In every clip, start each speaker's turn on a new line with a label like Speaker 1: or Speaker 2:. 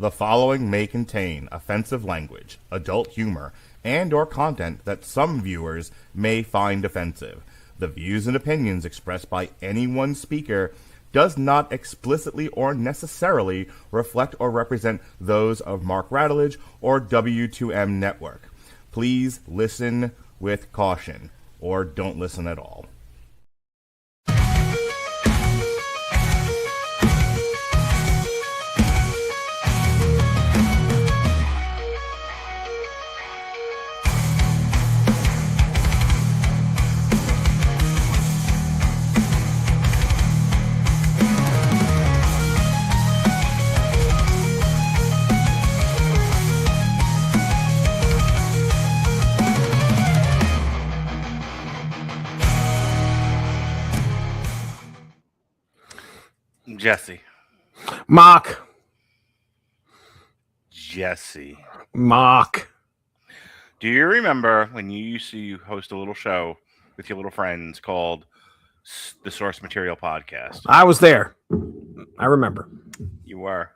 Speaker 1: The following may contain offensive language, adult humor, and/or content that some viewers may find offensive. The views and opinions expressed by any one speaker does not explicitly or necessarily reflect or represent those of Mark Radulich or W2M Network. Please listen with caution, or don't listen at all.
Speaker 2: Jesse.
Speaker 3: Mock.
Speaker 2: Jesse.
Speaker 3: Mock.
Speaker 2: Do you remember when you used to host a little show with your little friends called the Source Material Podcast?
Speaker 3: I was there. I remember.
Speaker 2: You were.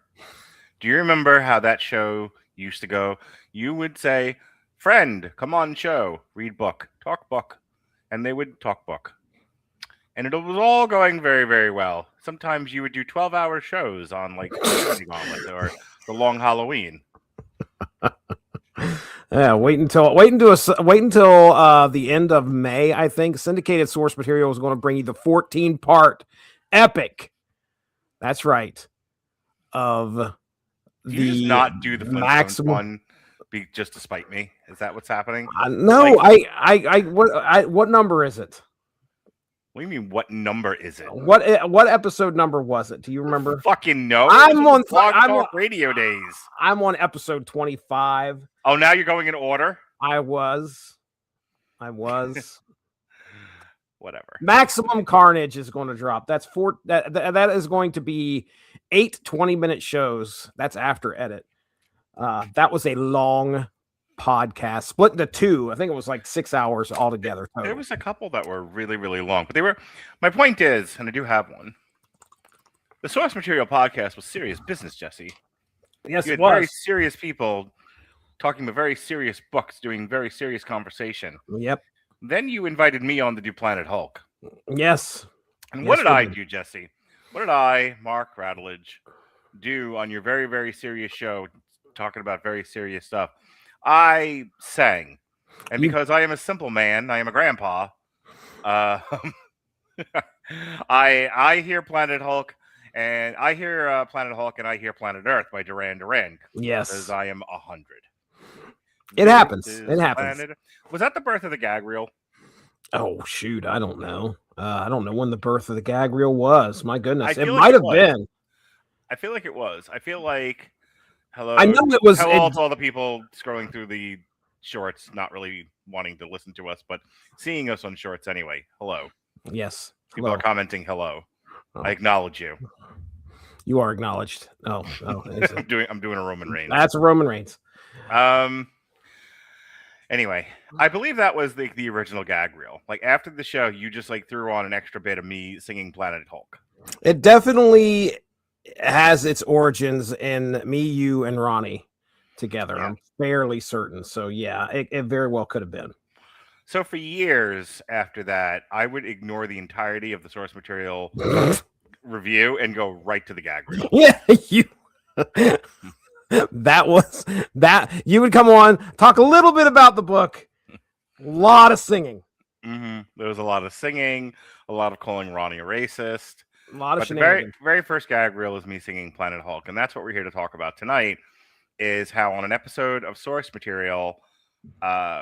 Speaker 2: Do you remember how that show used to go? You would say, friend, come on show, read book, talk book. And they would talk book. And it was all going very, very well. Sometimes you would do 12-hour shows on like Gauntlet or The Long Halloween.
Speaker 3: Yeah, wait until the end of May. I think Syndicated Source Material is going to bring you the 14-part epic. That's right. Of
Speaker 2: Do
Speaker 3: the
Speaker 2: you just not do the Flintstones
Speaker 3: maximum
Speaker 2: one just to spite me? Is that what's happening?
Speaker 3: No, like, what number is it?
Speaker 2: What do you mean? What number is it?
Speaker 3: What episode number was it? Do you remember?
Speaker 2: Fucking no.
Speaker 3: I'm on
Speaker 2: Talk radio days.
Speaker 3: I'm on episode 25.
Speaker 2: Oh, now you're going in order?
Speaker 3: I was.
Speaker 2: Whatever.
Speaker 3: Maximum Carnage is going to drop. That's that is going to be 8 20-minute shows. That's after edit. That was a long podcast, split into 2. I think it was like 6 hours altogether.
Speaker 2: There was a couple that were really, really long, but they were. My point is, and I do have one. The Source Material Podcast was serious business, Jesse.
Speaker 3: Yes,
Speaker 2: you had
Speaker 3: it was.
Speaker 2: very serious people talking about very serious books, doing very serious conversation.
Speaker 3: Yep.
Speaker 2: Then you invited me on to do Planet Hulk.
Speaker 3: Yes.
Speaker 2: And what did I do, Jesse? What did I, Mark Radulich, do on your very, very serious show, talking about very serious stuff? I sang. And because I am a simple man, I am a grandpa, I hear Planet Hulk, and I hear Planet Hulk, and I hear Planet Earth by Duran Duran.
Speaker 3: Yes.
Speaker 2: Because I am 100.
Speaker 3: It happens. It happens.
Speaker 2: Was that the birth of the gag reel?
Speaker 3: Oh, shoot. I don't know. I don't know when the birth of the gag reel was. My goodness. It
Speaker 2: like
Speaker 3: might have been.
Speaker 2: I feel like it was. I feel like, hello.
Speaker 3: I know it was.
Speaker 2: Hello to all the people scrolling through the shorts, not really wanting to listen to us, but seeing us on shorts anyway. Hello.
Speaker 3: Yes.
Speaker 2: People are commenting hello. Oh. I acknowledge you.
Speaker 3: You are acknowledged. Oh.
Speaker 2: I'm doing a Roman Reigns.
Speaker 3: That's a Roman Reigns.
Speaker 2: Anyway, I believe that was the original gag reel. Like after the show, you just like threw on an extra bit of me singing Planet Hulk.
Speaker 3: It definitely has its origins in me, you, and Ronnie together. Yeah. I'm fairly certain. So yeah, it very well could have been.
Speaker 2: So for years after that, I would ignore the entirety of the source material review and go right to the gag reel.
Speaker 3: Yeah, you. That you would come on, talk a little bit about the book, a lot of singing.
Speaker 2: Mm-hmm. There was a lot of singing, a lot of calling Ronnie a racist.
Speaker 3: A lot of
Speaker 2: shenanigans. The very first gag reel is me singing Planet Hulk, and that's what we're here to talk about tonight, is how on an episode of Source Material,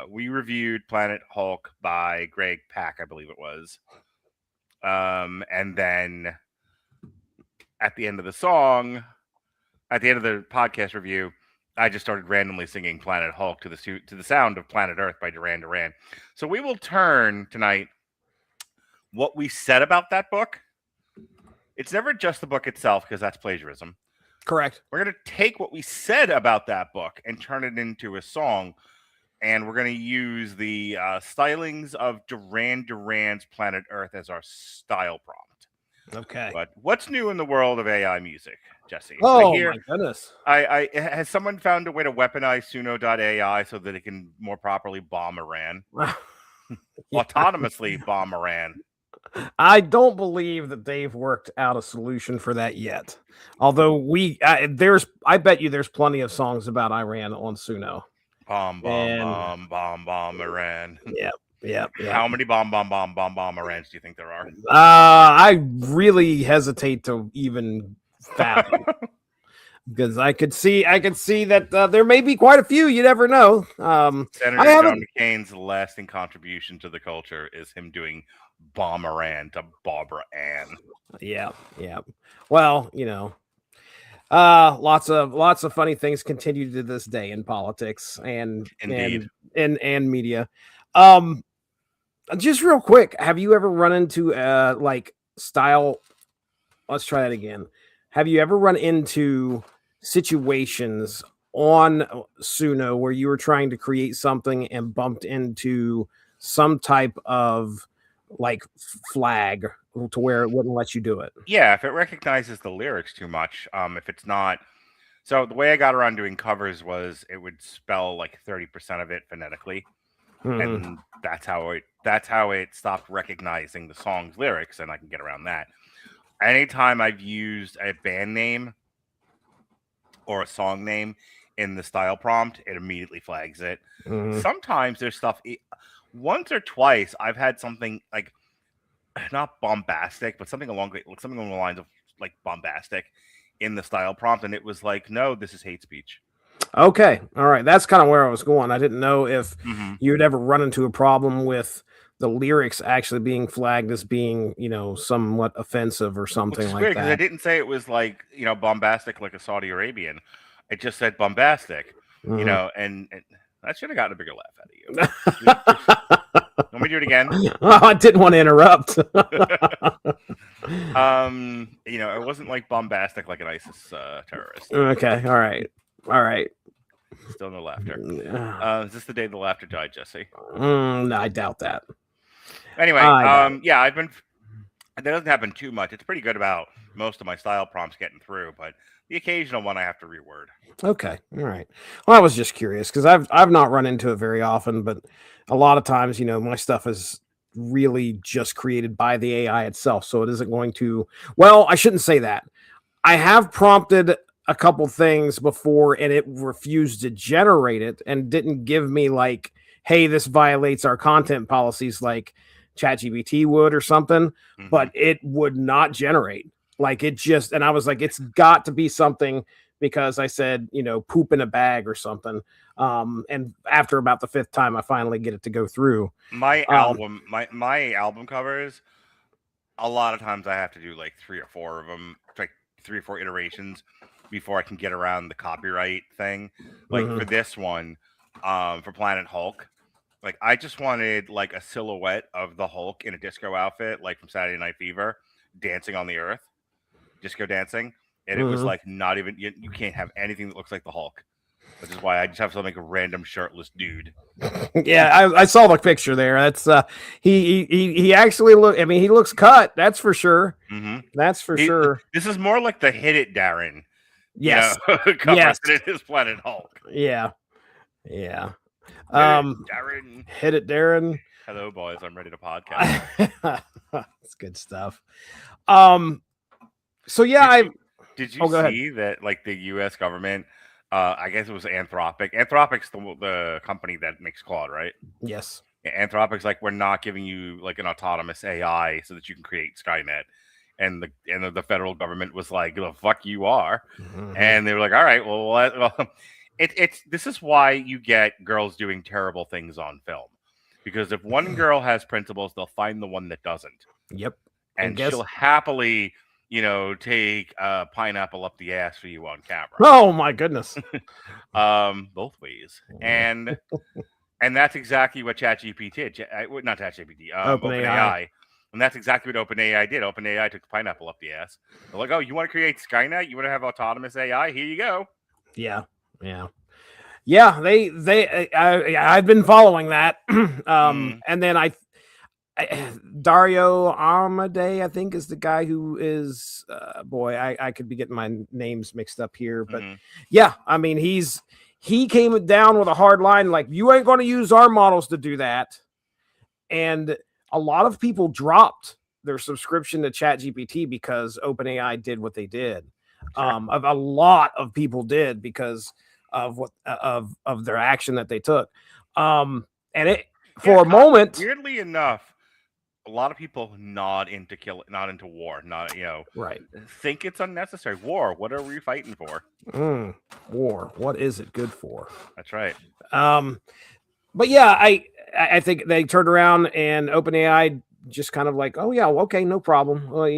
Speaker 2: we reviewed Planet Hulk by Greg Pak, I believe it was. And then at the end of the podcast review, I just started randomly singing Planet Hulk to the sound of Planet Earth by Duran Duran. So we will turn tonight what we said about that book. It's never just the book itself, because that's plagiarism.
Speaker 3: Correct.
Speaker 2: We're going to take what we said about that book and turn it into a song, and we're going to use the stylings of Duran Duran's Planet Earth as our style prompt.
Speaker 3: Okay.
Speaker 2: But what's new in the world of AI music, Jesse?
Speaker 3: Oh my goodness.
Speaker 2: Has someone found a way to weaponize Suno.ai so that it can more properly bomb Iran? Autonomously bomb Iran.
Speaker 3: I don't believe that they've worked out a solution for that yet. Although I bet you there's plenty of songs about Iran on Suno.
Speaker 2: Bomb, bomb, Iran.
Speaker 3: Yeah.
Speaker 2: How many bomb Irans do you think there are?
Speaker 3: I really hesitate to even fathom. Because I could see that there may be quite a few. You never know.
Speaker 2: Senator John McCain's lasting contribution to the culture is him doing "Bomb Iran" to Barbara Ann.
Speaker 3: Yeah. Well, lots of funny things continue to this day in politics and media. Just real quick, have you ever run into style? Let's try that again. Have you ever run into situations on Suno where you were trying to create something and bumped into some type of flag to where it wouldn't let you do it?
Speaker 2: Yeah, if it recognizes the lyrics too much, if it's not. So the way I got around doing covers was it would spell 30% of it phonetically, and that's how it stopped recognizing the song's lyrics, and I can get around that. Anytime I've used a band name or a song name in the style prompt, it immediately flags it. Sometimes there's stuff. Once or twice, I've had something not bombastic, but something along the lines of bombastic in the style prompt, and it was no, this is hate speech.
Speaker 3: Okay, all right, that's kind of where I was going. I didn't know if you'd ever run into a problem with the lyrics actually being flagged as being, somewhat offensive or something like
Speaker 2: weird,
Speaker 3: that.
Speaker 2: Because I didn't say it was bombastic like a Saudi Arabian. It just said bombastic, and I should have gotten a bigger laugh out of you. Let me do it again.
Speaker 3: I didn't want to interrupt.
Speaker 2: It wasn't bombastic like an ISIS terrorist.
Speaker 3: Okay, all right.
Speaker 2: Still no laughter. Is this the day the laughter died, Jesse?
Speaker 3: No, I doubt that.
Speaker 2: Anyway, that doesn't happen too much. It's pretty good about most of my style prompts getting through, but the occasional one I have to reword.
Speaker 3: Okay, all right. Well, I was just curious because I've not run into it very often, but a lot of times, my stuff is really just created by the AI itself, so it isn't going to. Well, I shouldn't say that. I have prompted a couple things before, and it refused to generate it and didn't give me hey, this violates our content policies like ChatGPT would or something, but it would not generate. And I was it's got to be something, because I said, poop in a bag or something. And after about the fifth time, I finally get it to go through.
Speaker 2: My album covers, a lot of times I have to do 3 or 4 of them, 3 or 4 iterations before I can get around the copyright thing. For this one, for Planet Hulk, I just wanted a silhouette of the Hulk in a disco outfit, from Saturday Night Fever, dancing on the earth, disco dancing. And it was not even, you can't have anything that looks like the Hulk, which is why I just have to make a random shirtless dude.
Speaker 3: Yeah, I saw the picture there. That's he actually he looks cut. That's for sure. That's for sure.
Speaker 2: This is more like the Hit It Darren.
Speaker 3: Yes.
Speaker 2: Cover
Speaker 3: yes.
Speaker 2: than it is Planet Hulk.
Speaker 3: Yeah.
Speaker 2: Darren.
Speaker 3: Hit It Darren.
Speaker 2: Hello, boys. I'm ready to podcast.
Speaker 3: That's good stuff. So yeah,
Speaker 2: Did you see that the U.S. government, I guess it was Anthropic. Anthropic's the company that makes Claude, right?
Speaker 3: Yes.
Speaker 2: Anthropic's we're not giving you an autonomous AI so that you can create Skynet. And the federal government was the fuck you are. And they were all right, well, this is why you get girls doing terrible things on film. Because if one girl has principles, they'll find the one that doesn't.
Speaker 3: Yep.
Speaker 2: And she'll happily take a pineapple up the ass for you on camera.
Speaker 3: Oh my goodness.
Speaker 2: Both ways. And that's exactly what ChatGPT did. Not ChatGPT, OpenAI. And that's exactly what OpenAI did. OpenAI took the pineapple up the ass. They're oh, you want to create Skynet? You want to have autonomous AI? Here you go.
Speaker 3: Yeah. I've been following that. And then Dario Armade, I think, is the guy who is. Boy, I could be getting my names mixed up here, but yeah, I mean, he came down with a hard line, like, you ain't going to use our models to do that, and a lot of people dropped their subscription to ChatGPT because OpenAI did what they did.
Speaker 2: Sure.
Speaker 3: A lot of people did because of what of their action that they took. And it for a moment,
Speaker 2: weirdly enough, a lot of people not into war,
Speaker 3: right?
Speaker 2: Think it's unnecessary. War. What are we fighting for?
Speaker 3: War. What is it good for?
Speaker 2: That's right.
Speaker 3: But yeah, I think they turned around and OpenAI just kind of like, oh yeah, okay, no problem. Well,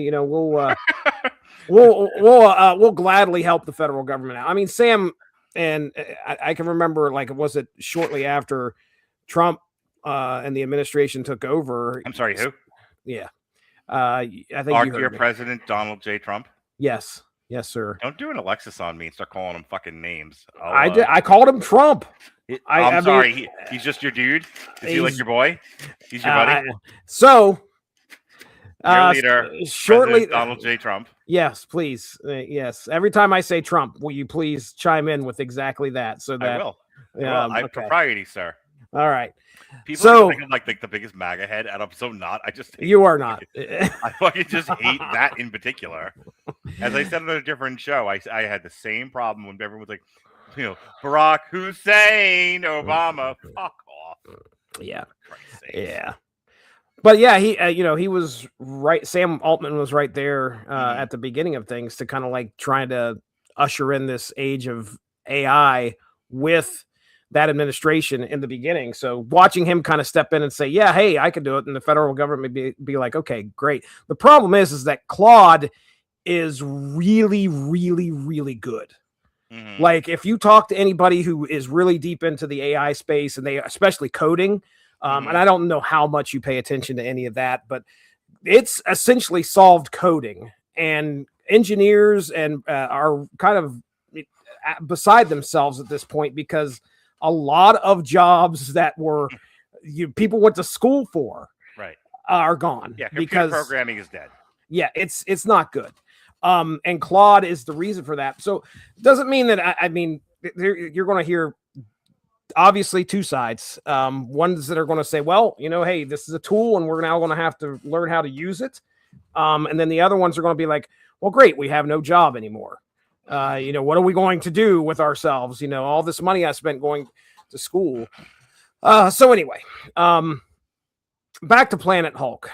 Speaker 3: we'll gladly help the federal government out. I mean, Sam, and I can remember, like, was it shortly after Trump and the administration took over?
Speaker 2: I'm sorry, who?
Speaker 3: Yeah, I think
Speaker 2: your president, Donald J. Trump.
Speaker 3: Yes, sir.
Speaker 2: Don't do an Alexis on me and start calling him fucking names.
Speaker 3: I did. I called him Trump.
Speaker 2: I'm sorry. He's just your dude. Is he like your boy? He's your buddy.
Speaker 3: So,
Speaker 2: your leader,
Speaker 3: shortly,
Speaker 2: Donald J. Trump.
Speaker 3: Yes, please. Yes. Every time I say Trump, will you please chime in with exactly that? So that
Speaker 2: I will. I have propriety, sir.
Speaker 3: All right.
Speaker 2: People think I'm like the biggest MAGA head, and I'm so not.
Speaker 3: You are not.
Speaker 2: I fucking just hate that in particular. As I said on a different show, I had the same problem when everyone was like, Barack Hussein Obama, fuck off.
Speaker 3: Yeah. Yeah. But yeah, he was right. Sam Altman was right there at the beginning of things to kind of like trying to usher in this age of AI with that administration in the beginning. So watching him kind of step in and say, yeah, hey, I could do it. And the federal government be like, okay, great. The problem is that Claude is really, really, really good. Mm-hmm. Like, if you talk to anybody who is really deep into the AI space, and they especially coding, and I don't know how much you pay attention to any of that, but it's essentially solved coding, and engineers and are kind of beside themselves at this point, because a lot of jobs that were people went to school for are gone.
Speaker 2: Yeah, because programming is dead.
Speaker 3: Yeah, it's not good. And Claude is the reason for that. So it doesn't mean that I mean, you're going to hear obviously two sides. Ones that are going to say, well, hey, this is a tool and we're now going to have to learn how to use it. And then the other ones are going to be like, well, great, we have no job anymore. What are we going to do with ourselves? All this money I spent going to school. So anyway, back to Planet Hulk.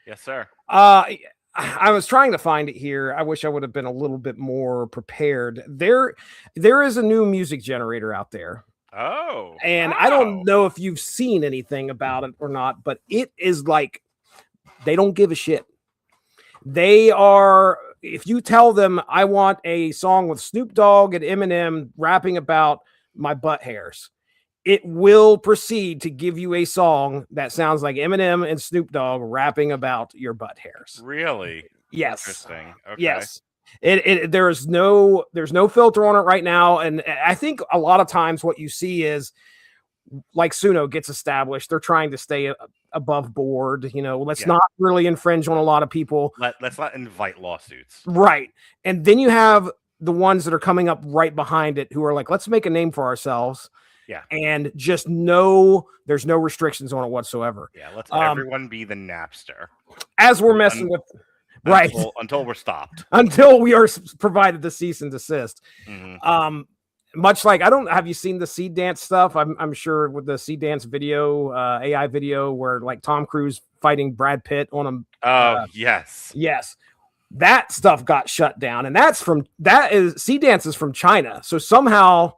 Speaker 2: Yes, sir.
Speaker 3: I was trying to find it here. I wish I would have been a little bit more prepared. There is a new music generator out there.
Speaker 2: Oh.
Speaker 3: And wow. I don't know if you've seen anything about it or not, but it is like, they don't give a shit. They are, if you tell them I want a song with Snoop Dogg and Eminem rapping about my butt hairs, it will proceed to give you a song that sounds like Eminem and Snoop Dogg rapping about your butt hairs.
Speaker 2: Really?
Speaker 3: Yes.
Speaker 2: Interesting. Okay.
Speaker 3: Yes. There's no filter on it right now. And I think a lot of times what you see is, like, Suno gets established, they're trying to stay above board. Let's not really infringe on a lot of people.
Speaker 2: Let's not invite lawsuits.
Speaker 3: Right. And then you have the ones that are coming up right behind it who are like, let's make a name for ourselves.
Speaker 2: Yeah.
Speaker 3: And just there's no restrictions on it whatsoever.
Speaker 2: Yeah. Let's everyone be the Napster.
Speaker 3: As we're messing with. Right.
Speaker 2: Until we're stopped.
Speaker 3: Until we are provided the cease and desist.
Speaker 2: Mm-hmm.
Speaker 3: Much like, have you seen the Seed Dance stuff? I'm sure with the Seed Dance video, AI video, where like Tom Cruise fighting Brad Pitt on him.
Speaker 2: Oh, yes.
Speaker 3: Yes. That stuff got shut down. And Seed Dance is from China. So somehow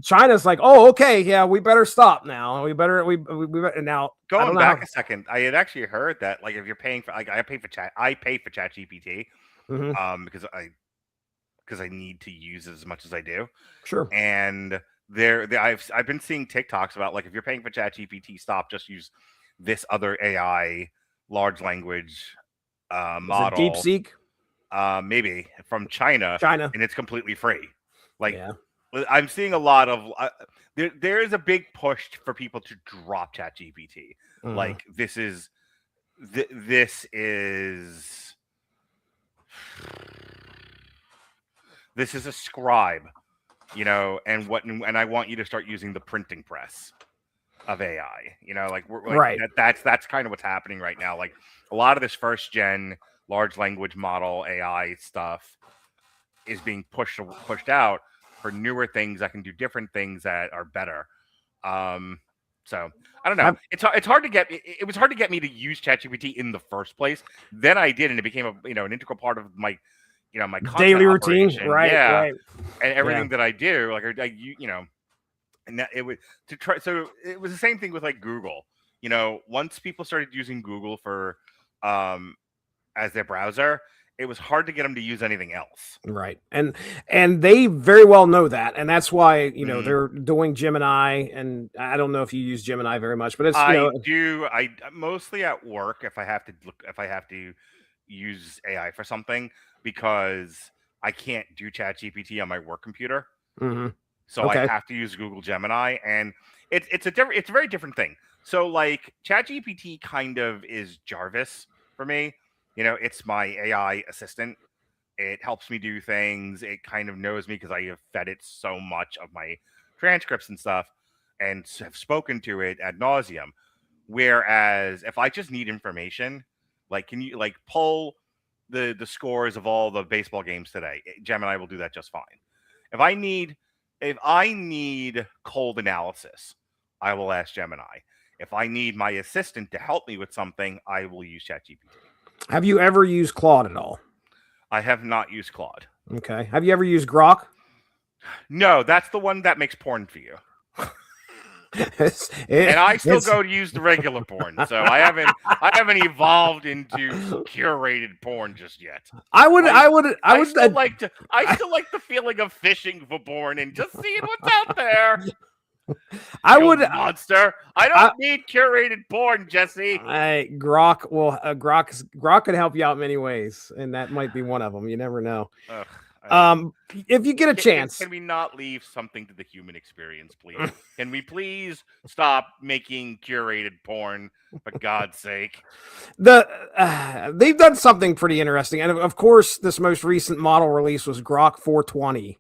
Speaker 3: China's like, oh, okay, yeah, we better stop now. We better now.
Speaker 2: Going back a second, I had actually heard that, like, if you're paying for, like, I pay for ChatGPT, because I need to use it as much as I do.
Speaker 3: Sure.
Speaker 2: And I've been seeing TikToks about, like, if you're paying for ChatGPT, stop, just use this other AI large language model.
Speaker 3: DeepSeek?
Speaker 2: Maybe from China, and it's completely free. Like,
Speaker 3: yeah.
Speaker 2: I'm seeing a lot of there is a big push for people to drop ChatGPT. Like this is this is a scribe, you know, and I want you to start using the printing press of AI. You know, like we're like
Speaker 3: Right.
Speaker 2: that's kind of what's happening right now. Like a lot of this first gen large language model AI stuff is being pushed out for newer things that can do different things that are better. So I don't know. It's hard to get. It was hard to get me to use ChatGPT in the first place. Then I did, and it became an integral part of my my
Speaker 3: daily routine.
Speaker 2: operation.
Speaker 3: Right.
Speaker 2: Yeah,
Speaker 3: Right.
Speaker 2: and everything that I do, like and that it was to try. So it was the same thing with like Google. You know, once people started using Google for as their browser, it was hard to get them to use anything else.
Speaker 3: Right. And they very well know that. And that's why, they're doing Gemini. And I don't know if you use Gemini very much, but it's,
Speaker 2: I do. I mostly at work if I have to use AI for something, because I can't do ChatGPT on my work computer. So I have to use Google Gemini, and it's a very different thing. So like ChatGPT kind of is Jarvis for me. You know, it's my AI assistant. It helps me do things. It kind of knows me because I have fed it so much of my transcripts and stuff, and have spoken to it ad nauseum. Whereas if I just need information, like can you like pull the scores of all the baseball games today? Gemini will do that just fine. If I need cold analysis, I will ask Gemini. If I need my assistant to help me with something, I will use ChatGPT.
Speaker 3: Have you ever used Claude at all?
Speaker 2: I have not used Claude.
Speaker 3: Okay. Have you ever used Grok?
Speaker 2: No, that's the one that makes porn for you. And I still go to use the regular porn, so I haven't evolved into curated porn just yet.
Speaker 3: I
Speaker 2: still like the feeling of fishing for porn and just seeing what's out there. Monster. I don't need curated porn, Jesse.
Speaker 3: Grok could help you out in many ways, and that might be one of them. You never know. If you get a chance,
Speaker 2: can we not leave something to the human experience, please? Can we please stop making curated porn, for God's sake?
Speaker 3: They've done something pretty interesting, and of course, this most recent model release was Grok 420.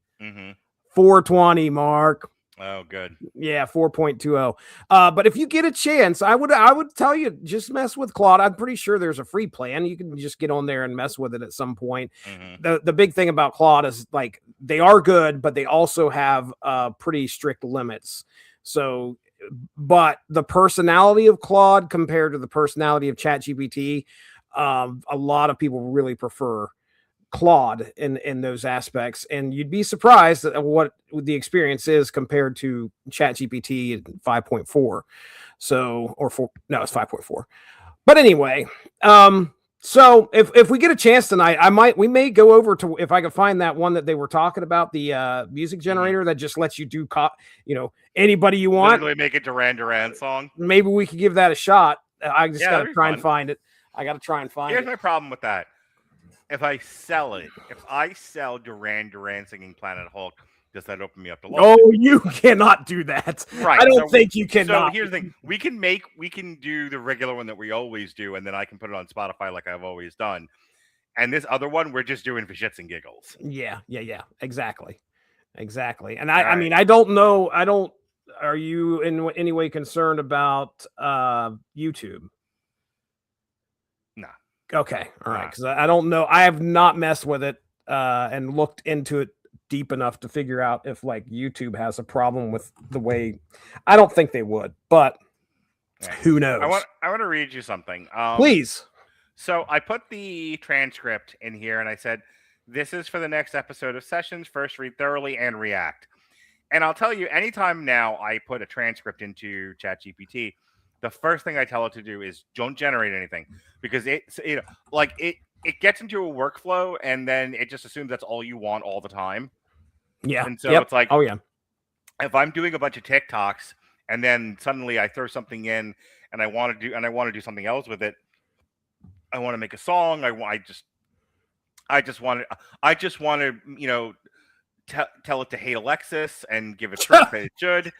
Speaker 3: 420, Mark.
Speaker 2: Oh, good.
Speaker 3: Yeah, 4.20. But if you get a chance, I would tell you just mess with Claude. I'm pretty sure there's a free plan. You can just get on there and mess with it at some point. The big thing about Claude is like they are good, but they also have pretty strict limits. So, but the personality of Claude compared to the personality of ChatGPT, a lot of people really prefer Claude in those aspects, and you'd be surprised at what the experience is compared to ChatGPT 5.4. So, or 4, no, it's 5.4. But anyway, so if we get a chance tonight, we may go over to, if I can find that one that they were talking about, the music generator that just lets you do anybody you want.
Speaker 2: Literally make a Duran Duran song.
Speaker 3: Maybe we could give that a shot. I just gotta try and find it.
Speaker 2: Here's my problem with that. If I sell Duran Duran singing Planet Hulk, does that open me up to lawsuits?
Speaker 3: Oh, you cannot do that. Right. I don't think you cannot.
Speaker 2: So here's the thing. We can do the regular one that we always do, and then I can put it on Spotify like I've always done. And this other one, we're just doing for shits and giggles.
Speaker 3: Yeah. Exactly. And I mean, I don't know. Are you in any way concerned about YouTube?
Speaker 2: No.
Speaker 3: Okay. All right. Because I don't know. I have not messed with it and looked into it deep enough to figure out if like YouTube has a problem with the way. I don't think they would, but who knows?
Speaker 2: I want to read you something.
Speaker 3: Please.
Speaker 2: So I put the transcript in here and I said, this is for the next episode of Sessions. First read thoroughly and react. And I'll tell you, anytime now I put a transcript into ChatGPT, the first thing I tell it to do is don't generate anything, because it gets into a workflow and then it just assumes that's all you want all the time.
Speaker 3: Yeah.
Speaker 2: And so it's like,
Speaker 3: oh yeah,
Speaker 2: if I'm doing a bunch of TikToks and then suddenly I throw something in and I want to do something else with it. I want to make a song. I just want to, tell it to hate Alexis and give it truth that it should.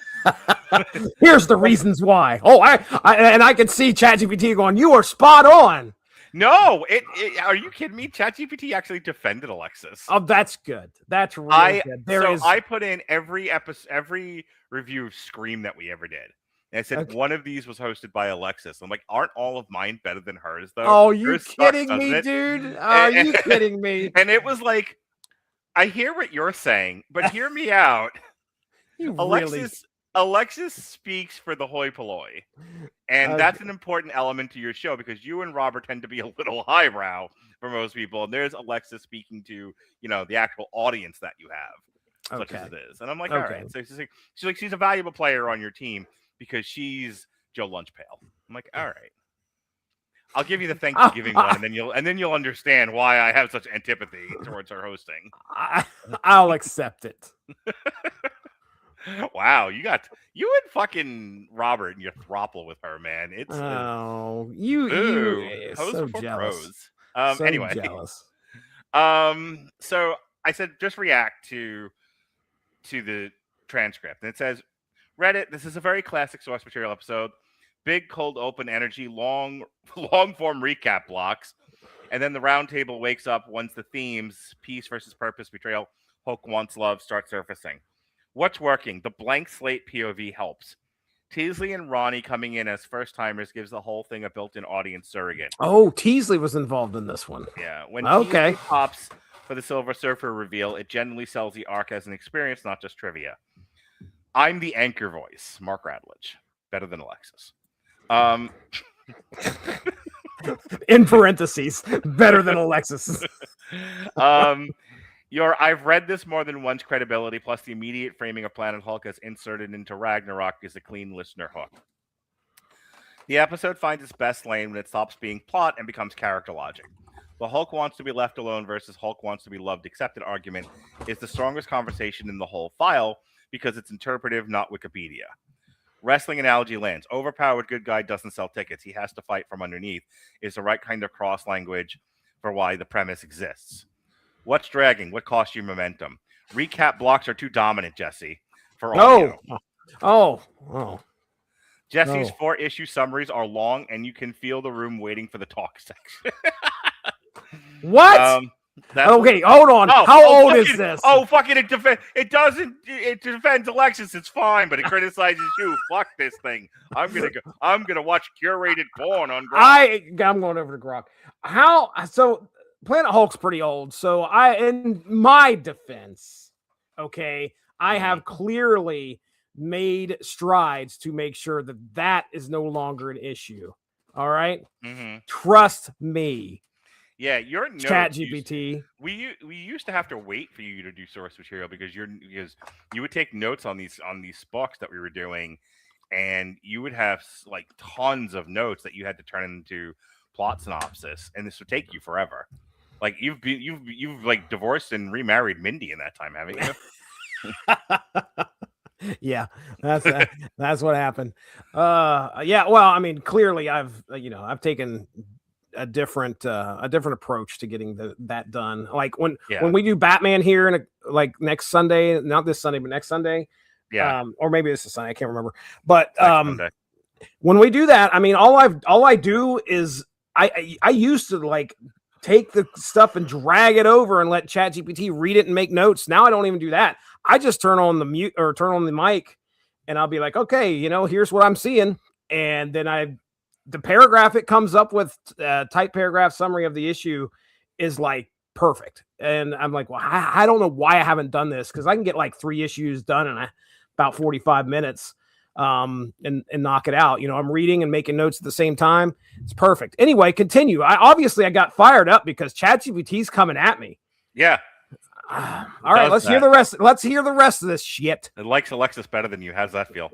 Speaker 3: Here's the reasons why. Oh, I can see ChatGPT going, you are spot on.
Speaker 2: No, are you kidding me? ChatGPT actually defended Alexis.
Speaker 3: Oh, that's good. That's really good.
Speaker 2: I put in every review of Scream that we ever did. And I said one of these was hosted by Alexis. I'm like, aren't all of mine better than hers though?
Speaker 3: Oh, you
Speaker 2: Hers
Speaker 3: kidding
Speaker 2: sucks,
Speaker 3: me,
Speaker 2: doesn't it?
Speaker 3: dude? Are you kidding me?
Speaker 2: And it was like, I hear what you're saying, but hear me out. Alexis speaks for the hoi polloi. And that's an important element to your show because you and Robert tend to be a little highbrow for most people. And there's Alexis speaking to, the actual audience that you have, such as it is. And I'm like, all right. So she's a valuable player on your team because she's Joe Lunchpail. I'm like, all right. I'll give you the Thanksgiving one, and then you'll understand why I have such antipathy towards her hosting.
Speaker 3: I'll accept it.
Speaker 2: Wow, you and fucking Robert and your throuple with her, man. It's
Speaker 3: you so jealous.
Speaker 2: Anyway,
Speaker 3: jealous.
Speaker 2: So I said just react to the transcript, and it says, Reddit. This is a very classic source material episode. Big cold open energy, long form recap blocks, and then the round table wakes up once the themes peace versus purpose, betrayal, Hulk wants love start surfacing. What's working? The blank slate POV helps. Teasley and Ronnie coming in as first timers gives the whole thing a built-in audience surrogate.
Speaker 3: Oh, Teasley was involved in this one.
Speaker 2: Yeah, when Teasley pops for the Silver Surfer reveal, it generally sells the arc as an experience, not just trivia. I'm the anchor voice, Mark Radlich, better than Alexis.
Speaker 3: In parentheses, better than Alexis.
Speaker 2: I've read this more than once credibility plus the immediate framing of Planet Hulk as inserted into Ragnarok is a clean listener hook. The episode finds its best lane when it stops being plot and becomes character logic. The Hulk wants to be left alone versus Hulk wants to be loved accepted argument is the strongest conversation in the whole file because it's interpretive, not Wikipedia. Wrestling analogy lands. Overpowered good guy doesn't sell tickets. He has to fight from underneath is the right kind of cross language for why the premise exists. What's dragging? What costs you momentum? Recap blocks are too dominant, Jesse, for audio.
Speaker 3: Oh.
Speaker 2: Jesse's 4-issue summaries are long, and you can feel the room waiting for the talk section.
Speaker 3: What? Okay, hold on. How old is this?
Speaker 2: Oh, fucking it defends Alexis. It's fine, but it criticizes you. Fuck this thing. I'm gonna watch curated porn on Grok.
Speaker 3: I'm going over to Grok. So Planet Hulk's pretty old. So in my defense, I have clearly made strides to make sure that is no longer an issue. All right?
Speaker 2: Mm-hmm.
Speaker 3: Trust me.
Speaker 2: Yeah, your notes.
Speaker 3: ChatGPT.
Speaker 2: We used to have to wait for you to do source material because you would take notes on these books that we were doing, and you would have like tons of notes that you had to turn into plot synopsis, and this would take you forever. Like you've like divorced and remarried Mindy in that time, haven't
Speaker 3: you? Yeah, that's what happened. Yeah, well, I mean, clearly I've taken a different approach to getting that done. Like when we do Batman here next Sunday, not this Sunday, but next Sunday.
Speaker 2: Yeah.
Speaker 3: Or maybe this is Sunday, I can't remember. But when we do that, I mean, all I do is I used to like take the stuff and drag it over and let ChatGPT read it and make notes. Now I don't even do that. I just turn on the mute or turn on the mic and I'll be like, okay, here's what I'm seeing. And then the paragraph it comes up with, type paragraph summary of the issue is like perfect. And I'm like, well, I don't know why I haven't done this because I can get like 3 issues done in about 45 minutes and knock it out. I'm reading and making notes at the same time. It's perfect. Anyway, continue. I got fired up because ChatGPT's coming at me.
Speaker 2: Yeah.
Speaker 3: All right, let's hear the rest. Let's hear the rest of this shit.
Speaker 2: It likes Alexis better than you. How's that feel?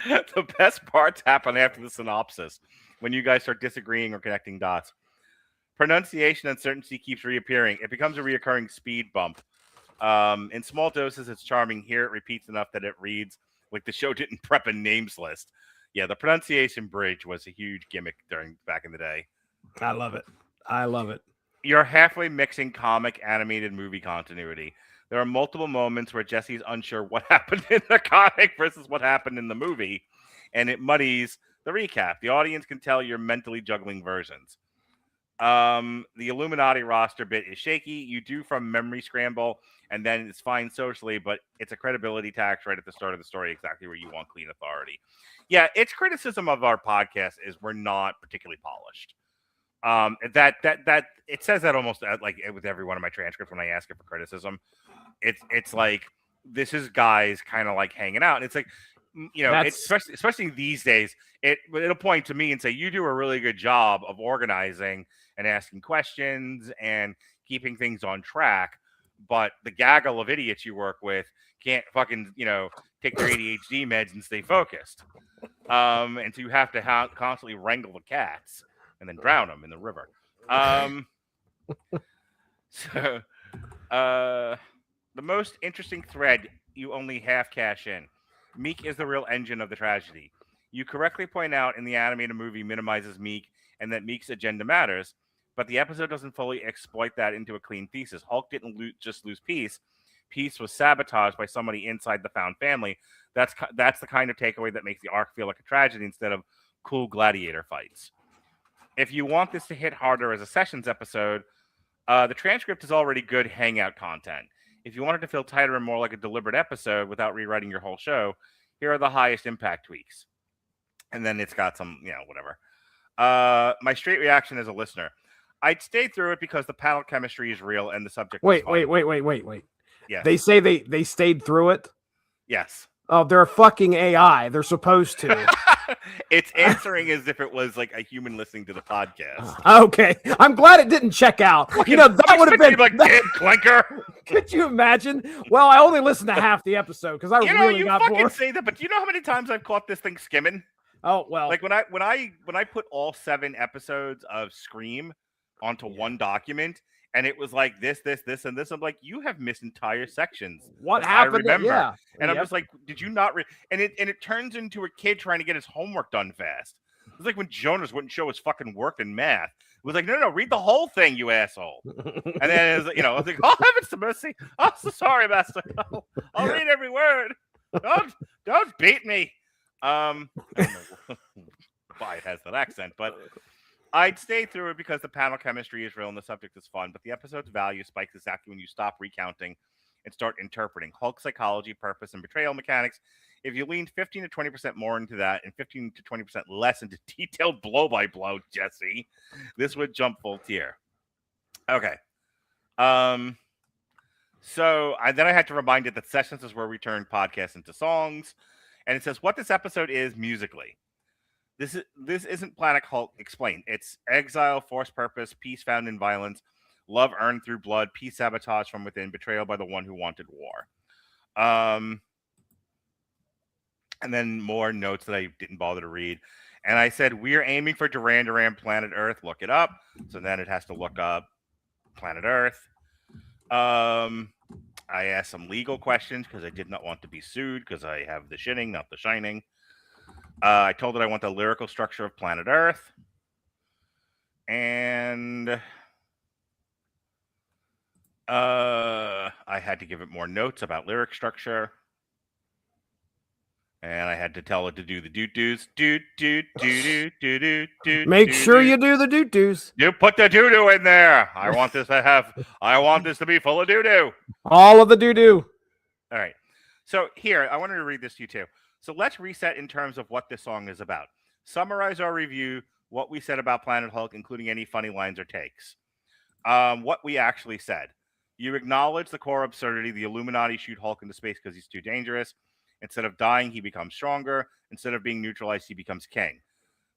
Speaker 2: The best parts happen after the synopsis, when you guys start disagreeing or connecting dots. Pronunciation uncertainty keeps reappearing. It becomes a reoccurring speed bump. In small doses, it's charming. Here, it repeats enough that it reads like the show didn't prep a names list. Yeah, the pronunciation bridge was a huge gimmick back in the day.
Speaker 3: I love it.
Speaker 2: You're halfway mixing comic, animated, movie continuity. There are multiple moments where Jesse's unsure what happened in the comic versus what happened in the movie, and it muddies the recap. The audience can tell you're mentally juggling versions. The Illuminati roster bit is shaky. You do from memory scramble, and then it's fine socially, but it's a credibility tax right at the start of the story, exactly where you want clean authority. Yeah, its criticism of our podcast is we're not particularly polished. That it says that almost like with every one of my transcripts when I ask it for criticism. It's like this is guys kind of like hanging out, and it's like it's especially these days. It'll point to me and say you do a really good job of organizing and asking questions and keeping things on track, but the gaggle of idiots you work with can't fucking take their ADHD meds and stay focused. And so you have to constantly wrangle the cats and then drown them in the river. So the most interesting thread you only half cash in. Meek is the real engine of the tragedy. You correctly point out in the animated movie minimizes Meek and that Meek's agenda matters, but the episode doesn't fully exploit that into a clean thesis. Hulk didn't just lose peace. Peace was sabotaged by somebody inside the found family. That's the kind of takeaway that makes the arc feel like a tragedy instead of cool gladiator fights. If you want this to hit harder as a Sessions episode, the transcript is already good hangout content. If you want it to feel tighter and more like a deliberate episode without rewriting your whole show, here are the highest impact tweaks. And then it's got some, whatever. My straight reaction as a listener. I'd stay through it because the panel chemistry is real and the subject is fun.
Speaker 3: Wait.
Speaker 2: Yeah.
Speaker 3: They say they stayed through it?
Speaker 2: Yes.
Speaker 3: Oh, they're a fucking AI. They're supposed to.
Speaker 2: It's answering as if it was like a human listening to the podcast.
Speaker 3: Okay. I'm glad it didn't check out. That would have been
Speaker 2: like clinker.
Speaker 3: Could you imagine? Well, I only listened to half the episode because I really got bored.
Speaker 2: You fucking say that, but do you know how many times I've caught this thing skimming?
Speaker 3: Oh, well.
Speaker 2: Like when I put all 7 episodes of Scream onto one document, and it was like this, and this. I'm like, you have missed entire sections.
Speaker 3: What happened?
Speaker 2: I remember.
Speaker 3: Yeah.
Speaker 2: And I'm just like, did you not? And it turns into a kid trying to get his homework done fast. It was like when Jonas wouldn't show his fucking work in math. It was like, no, read the whole thing, you asshole. And then it was, I was like, oh heavens to mercy, oh so sorry, master. I'll read every word. Don't beat me. I don't know why it has that accent, but I'd stay through it because the panel chemistry is real and the subject is fun, but the episode's value spikes exactly when you stop recounting and start interpreting Hulk psychology, purpose, and betrayal mechanics. If you lean 15 to 20% more into that and 15 to 20% less into detailed blow-by-blow, Jesse, this would jump full tier. Okay. So then I had to remind it that Sessions is where we turn podcasts into songs. And it says what this episode is musically. This isn't Planet Hulk explained. It's exile, forced purpose, peace found in violence, love earned through blood, peace sabotage from within, betrayal by the one who wanted war. And then more notes that I didn't bother to read. And I said, we're aiming for Duran Duran Planet Earth. Look it up. So then it has to look up Planet Earth. I asked some legal questions because I did not want to be sued because I have the shitting, not the shining. I told it I want the lyrical structure of Planet Earth. And I had to give it more notes about lyric structure. And I had to tell it to do the doo-doos.
Speaker 3: Make sure you do the doo-doos.
Speaker 2: You put the doo-doo in there. I want this to be full of doo-doo.
Speaker 3: All of the doo-doo.
Speaker 2: All right. So here, I wanted to read this to you too. So let's reset in terms of what this song is about. Summarize our review, what we said about Planet Hulk, including any funny lines or takes. What we actually said. You acknowledge the core absurdity. The Illuminati shoot Hulk into space because he's too dangerous. Instead of dying, he becomes stronger. Instead of being neutralized, he becomes king.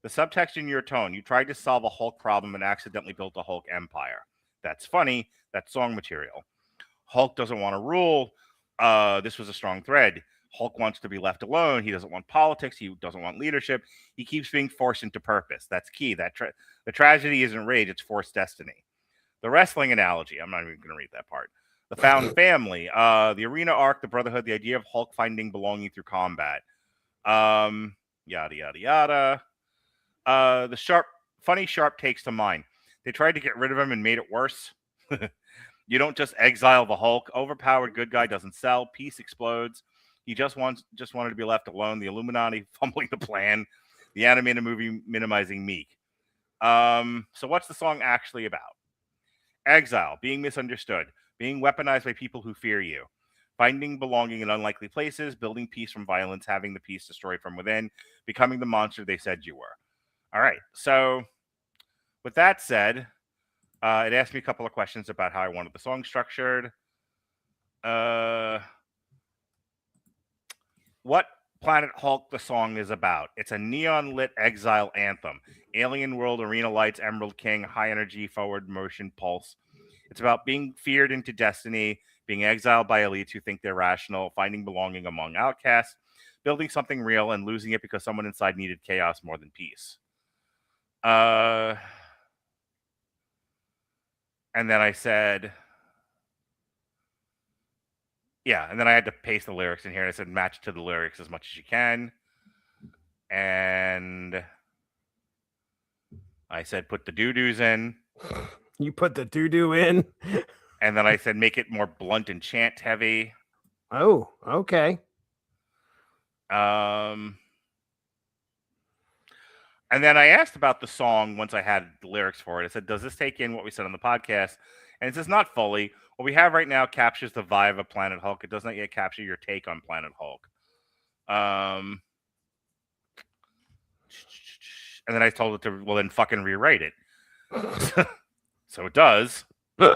Speaker 2: The subtext in your tone, you tried to solve a Hulk problem and accidentally built a Hulk empire. That's funny. That's song material. Hulk doesn't want to rule. This was a strong thread. Hulk wants to be left alone. He doesn't want politics. He doesn't want leadership. He keeps being forced into purpose. That's key. The tragedy isn't rage. It's forced destiny. The wrestling analogy. I'm not even going to read that part. The found family, the arena arc, the brotherhood, the idea of Hulk finding belonging through combat, yada, yada, yada. The funny sharp takes to mine. They tried to get rid of him and made it worse. You don't just exile the Hulk. Overpowered good guy doesn't sell. Peace explodes. He just wanted to be left alone. The Illuminati fumbling the plan. The animated movie minimizing Meek. So what's the song actually about? Exile, being misunderstood, being weaponized by people who fear you, finding belonging in unlikely places, building peace from violence, having the peace destroyed from within, becoming the monster they said you were. All right. So with that said, it asked me a couple of questions about how I wanted the song structured. What Planet Hulk the song is about? It's a neon-lit exile anthem. Alien world, arena lights, Emerald King, high energy, forward motion, pulse. It's about being feared into destiny, being exiled by elites who think they're rational, finding belonging among outcasts, building something real, and losing it because someone inside needed chaos more than peace. And then I said, yeah, and then I had to paste the lyrics in here, and I said match to the lyrics as much as you can. And I said put the doo-doos in.
Speaker 3: You put the doo-doo in?
Speaker 2: And then I said make it more blunt and chant heavy.
Speaker 3: Oh, okay.
Speaker 2: And then I asked about the song once I had the lyrics for it. I said, does this take in what we said on the podcast? And it says not fully. What we have right now captures the vibe of Planet Hulk. It does not yet capture your take on Planet Hulk. And then I told it to, well, then fucking rewrite it. So it does. Then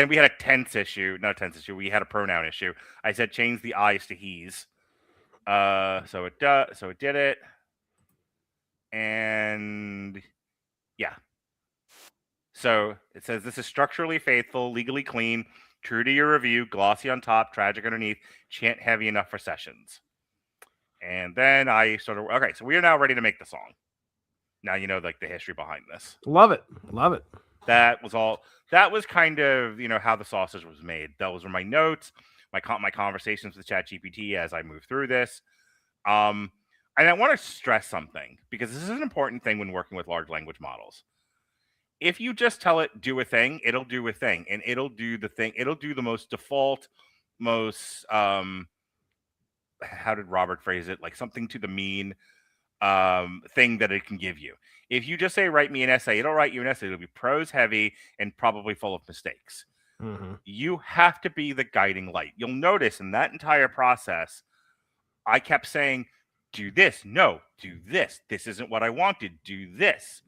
Speaker 2: we had a tense issue. Not a tense issue. We had a pronoun issue. I said change the I's to he's. So it does. So it did it. And yeah. So it says this is structurally faithful, legally clean, true to your review, glossy on top, tragic underneath, chant heavy enough for sessions. And then I sort of, okay, so we are now ready to make the song. Now you know like the history behind this.
Speaker 3: Love it. Love it.
Speaker 2: That was kind of, how the sausage was made. Those were my notes, my conversations with ChatGPT as I move through this. And I want to stress something because this is an important thing when working with large language models. If you just tell it do a thing, it'll do a thing, and it'll do the thing. It'll do the most default, most how did Robert phrase it? Like something to the mean thing that it can give you. If you just say write me an essay, it'll write you an essay. It'll be prose heavy and probably full of mistakes. Mm-hmm. You have to be the guiding light. You'll notice in that entire process, I kept saying, do this. No, do this. This isn't what I wanted. Do this.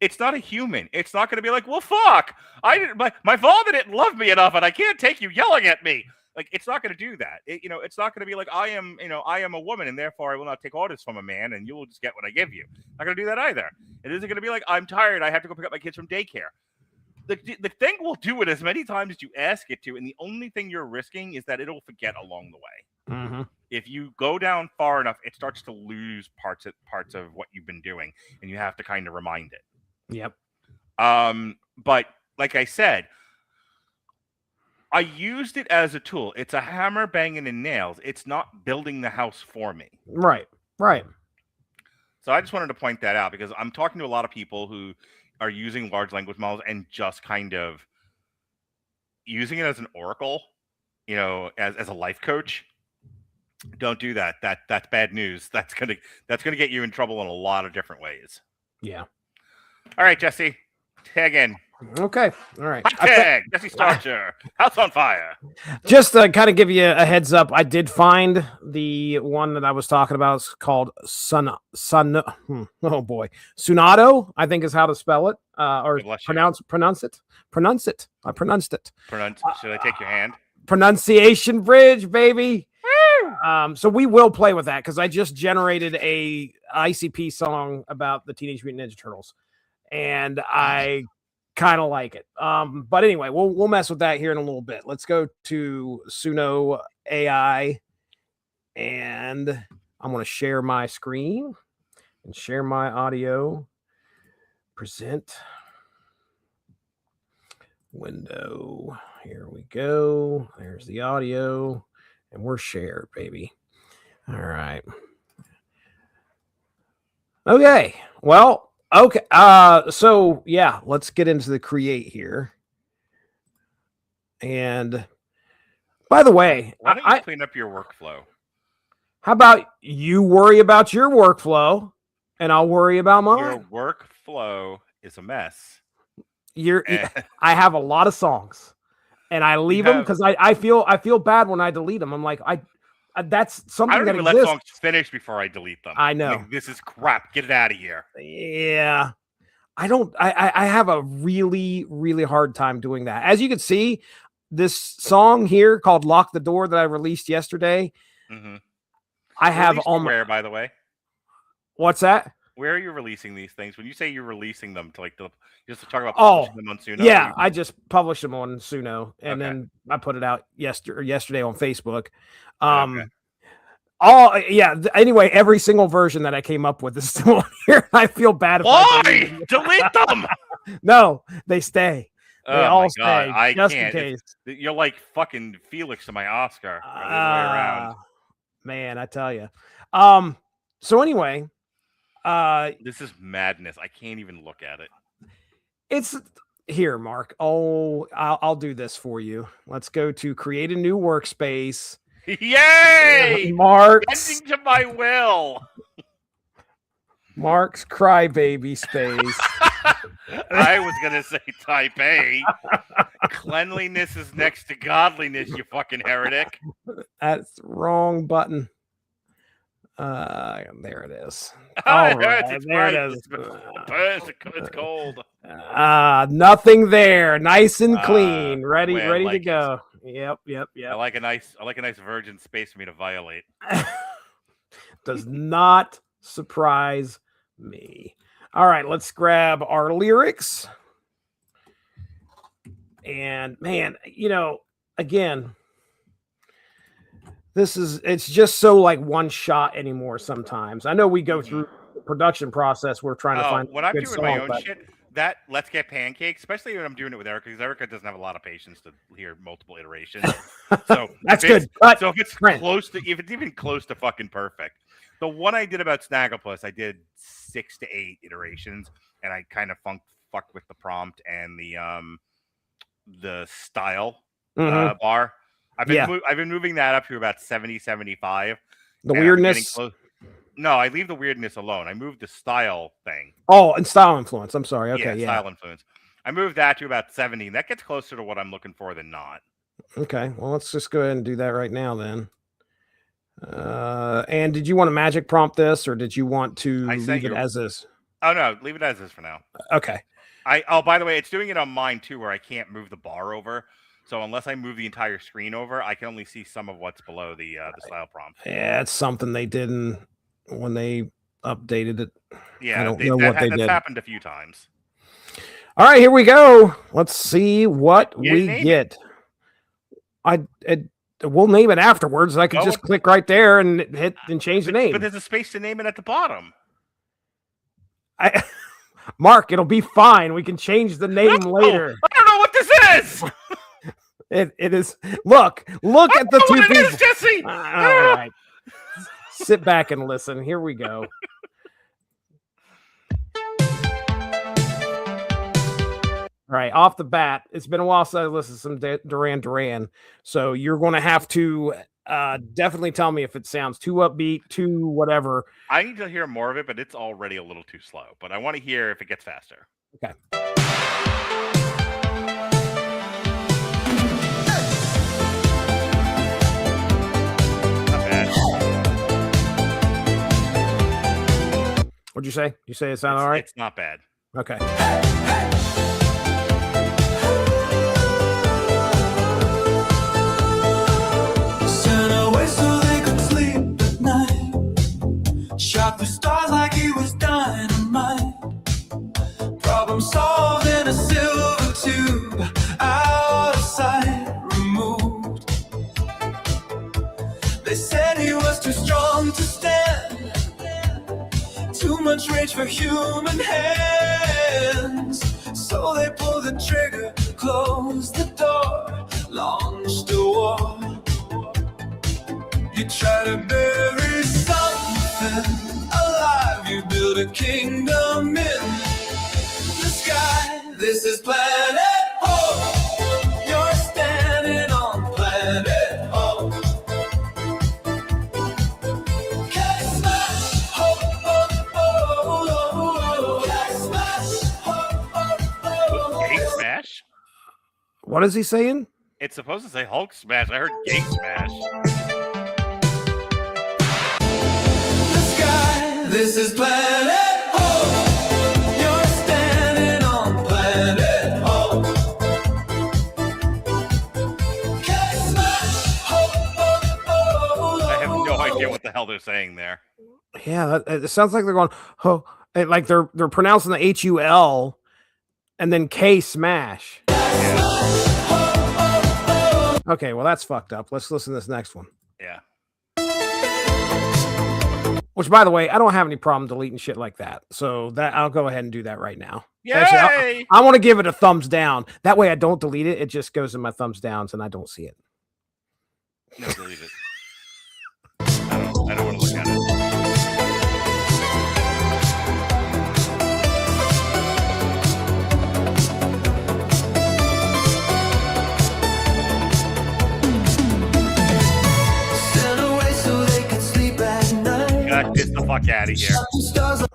Speaker 2: It's not a human. It's not going to be like, well, fuck. My father didn't love me enough, and I can't take you yelling at me. Like, it's not going to do that. It's not going to be like, I am a woman, and therefore I will not take orders from a man, and you will just get what I give you. Not going to do that either. It isn't going to be like, I'm tired. I have to go pick up my kids from daycare. The thing will do it as many times as you ask it to, and the only thing you're risking is that it'll forget along the way. Mm-hmm. If you go down far enough, it starts to lose parts of what you've been doing, and you have to kind of remind it.
Speaker 3: Yep.
Speaker 2: But like I said, I used it as a tool. It's a hammer banging in nails. It's not building the house for me.
Speaker 3: Right.
Speaker 2: So I just wanted to point that out because I'm talking to a lot of people who are using large language models and just kind of using it as an oracle, as a life coach. Don't do that. That's bad news. That's gonna get you in trouble in a lot of different ways.
Speaker 3: Yeah.
Speaker 2: All right, Jesse, tag in.
Speaker 3: Okay. All right.
Speaker 2: Tag Jesse Starcher. House on fire.
Speaker 3: Just to kind of give you a heads up, I did find the one that I was talking about. It's called Sunado. I think is how to spell it. Or pronounce it. I pronounced it.
Speaker 2: Should I take your hand?
Speaker 3: Pronunciation bridge, baby. So we will play with that because I just generated a ICP song about the Teenage Mutant Ninja Turtles, and I kind of like it. But anyway, we'll mess with that here in a little bit. Let's go to Suno AI, and I'm going to share my screen and share my audio. Present window. Here we go. There's the audio. And we're shared, baby. All right. Okay. Well, Okay. So yeah, let's get into the create here. And by the way,
Speaker 2: why don't you clean up your workflow?
Speaker 3: How about you worry about your workflow, and I'll worry about mine?
Speaker 2: Your workflow is a mess.
Speaker 3: I have a lot of songs, and I leave them because I feel bad when I delete them. I'm like, that's something
Speaker 2: I don't
Speaker 3: that
Speaker 2: even
Speaker 3: exists.
Speaker 2: let songs finish before I delete them.
Speaker 3: I know.
Speaker 2: Like, this is crap. Get it out of here.
Speaker 3: Yeah. I have a really, really hard time doing that. As you can see, this song here called Lock the Door that I released yesterday.
Speaker 2: Mm-hmm.
Speaker 3: I have on
Speaker 2: where, by the way?
Speaker 3: What's that?
Speaker 2: Where are you releasing these things? When you say you're releasing them to just to talk about publishing them on Suno?
Speaker 3: Yeah, I just published them on Suno, and then I put it out yesterday on Facebook. Anyway, every single version that I came up with is still on here. I feel bad.
Speaker 2: Why? Delete them.
Speaker 3: No, they stay. They all stay.
Speaker 2: I
Speaker 3: just
Speaker 2: can't.
Speaker 3: In case.
Speaker 2: You're like fucking Felix to my Oscar. The other way around.
Speaker 3: Man, I tell you. So anyway,
Speaker 2: this is madness. I can't even look at it.
Speaker 3: It's here, Mark. Oh, I'll do this for you. Let's go to create a new workspace.
Speaker 2: Yay!
Speaker 3: Mark's
Speaker 2: bending to my will.
Speaker 3: Mark's crybaby space.
Speaker 2: I was gonna say type A. Cleanliness is next to godliness, you fucking heretic.
Speaker 3: That's the wrong button. There it is. All right, there it is.
Speaker 2: It's cold.
Speaker 3: Nothing there. Nice and clean. Ready to go. Yep.
Speaker 2: I like a nice virgin space for me to violate.
Speaker 3: Does not surprise me. All right, let's grab our lyrics. And man, again, it's just so like one shot anymore sometimes. I know we go through the production process. We're trying to find
Speaker 2: when I'm doing my own shit, that Let's Get Pancakes, especially when I'm doing it with Erica, because Erica doesn't have a lot of patience to hear multiple iterations. So
Speaker 3: that's good.
Speaker 2: So if it's even close to fucking perfect. The one I did about Snagglepuss, I did 6 to 8 iterations, and I kind of fucked with the prompt and the style bar. I've been moving that up to about 70, 75.
Speaker 3: The weirdness.
Speaker 2: No, I leave the weirdness alone. I moved the style thing.
Speaker 3: Oh, and style influence. I'm sorry. Okay, yeah.
Speaker 2: Style influence. I moved that to about 70. That gets closer to what I'm looking for than not.
Speaker 3: Okay, well, let's just go ahead and do that right now then. And did you want to magic prompt this, or did you want to leave it as is?
Speaker 2: Oh no, leave it as is for now.
Speaker 3: Okay.
Speaker 2: By the way, it's doing it on mine too, where I can't move the bar over. So unless I move the entire screen over, I can only see some of what's below the style prompt.
Speaker 3: Yeah, it's something they did when they updated it.
Speaker 2: Yeah,
Speaker 3: I don't know what they did.
Speaker 2: That's happened a few times.
Speaker 3: All right, here we go. Let's see what we get. We'll name it afterwards. I could just click right there and hit and change the name.
Speaker 2: But there's a space to name it at the bottom.
Speaker 3: Mark, it'll be fine. We can change the name later.
Speaker 2: I don't know what this is.
Speaker 3: It is. Look at the two people.
Speaker 2: It is, Jesse.
Speaker 3: All right. Sit back and listen. Here we go. All right, off the bat, it's been a while since I listened to some Duran Duran, so you're going to have to definitely tell me if it sounds too upbeat, too whatever.
Speaker 2: I need to hear more of it, but it's already a little too slow. But I want to hear if it gets faster.
Speaker 3: Okay.
Speaker 2: Not bad.
Speaker 3: What'd you say? You say it sounded all right?
Speaker 2: It's not bad.
Speaker 3: Okay.
Speaker 4: Shot the stars like he was dynamite. Problem solved in a silver tube. Out of sight, removed. They said he was too strong to stand. Too much rage for human hands. So they pulled the trigger, closed the door, launched a war. You try to bury something alive, you build a kingdom in
Speaker 3: What is he saying?
Speaker 2: It's supposed to say Hulk smash. I heard gay smash.
Speaker 4: The sky, this is Planet Hulk. You're standing on Planet Hulk. K-Smash, Hulk,
Speaker 2: I have no idea what the hell they're saying there.
Speaker 3: Yeah, it sounds like they're going, oh, like they're pronouncing the HUL and then K smash. Okay, well, that's fucked up. Let's listen to this next one.
Speaker 2: Yeah.
Speaker 3: Which, by the way, I don't have any problem deleting shit like that. So that I'll go ahead and do that right now.
Speaker 2: Yay!
Speaker 3: Actually, I want to give it a thumbs down. That way I don't delete it. It just goes in my thumbs downs and I don't see it.
Speaker 2: No, delete it. I don't want to look at it. Get the fuck out of here.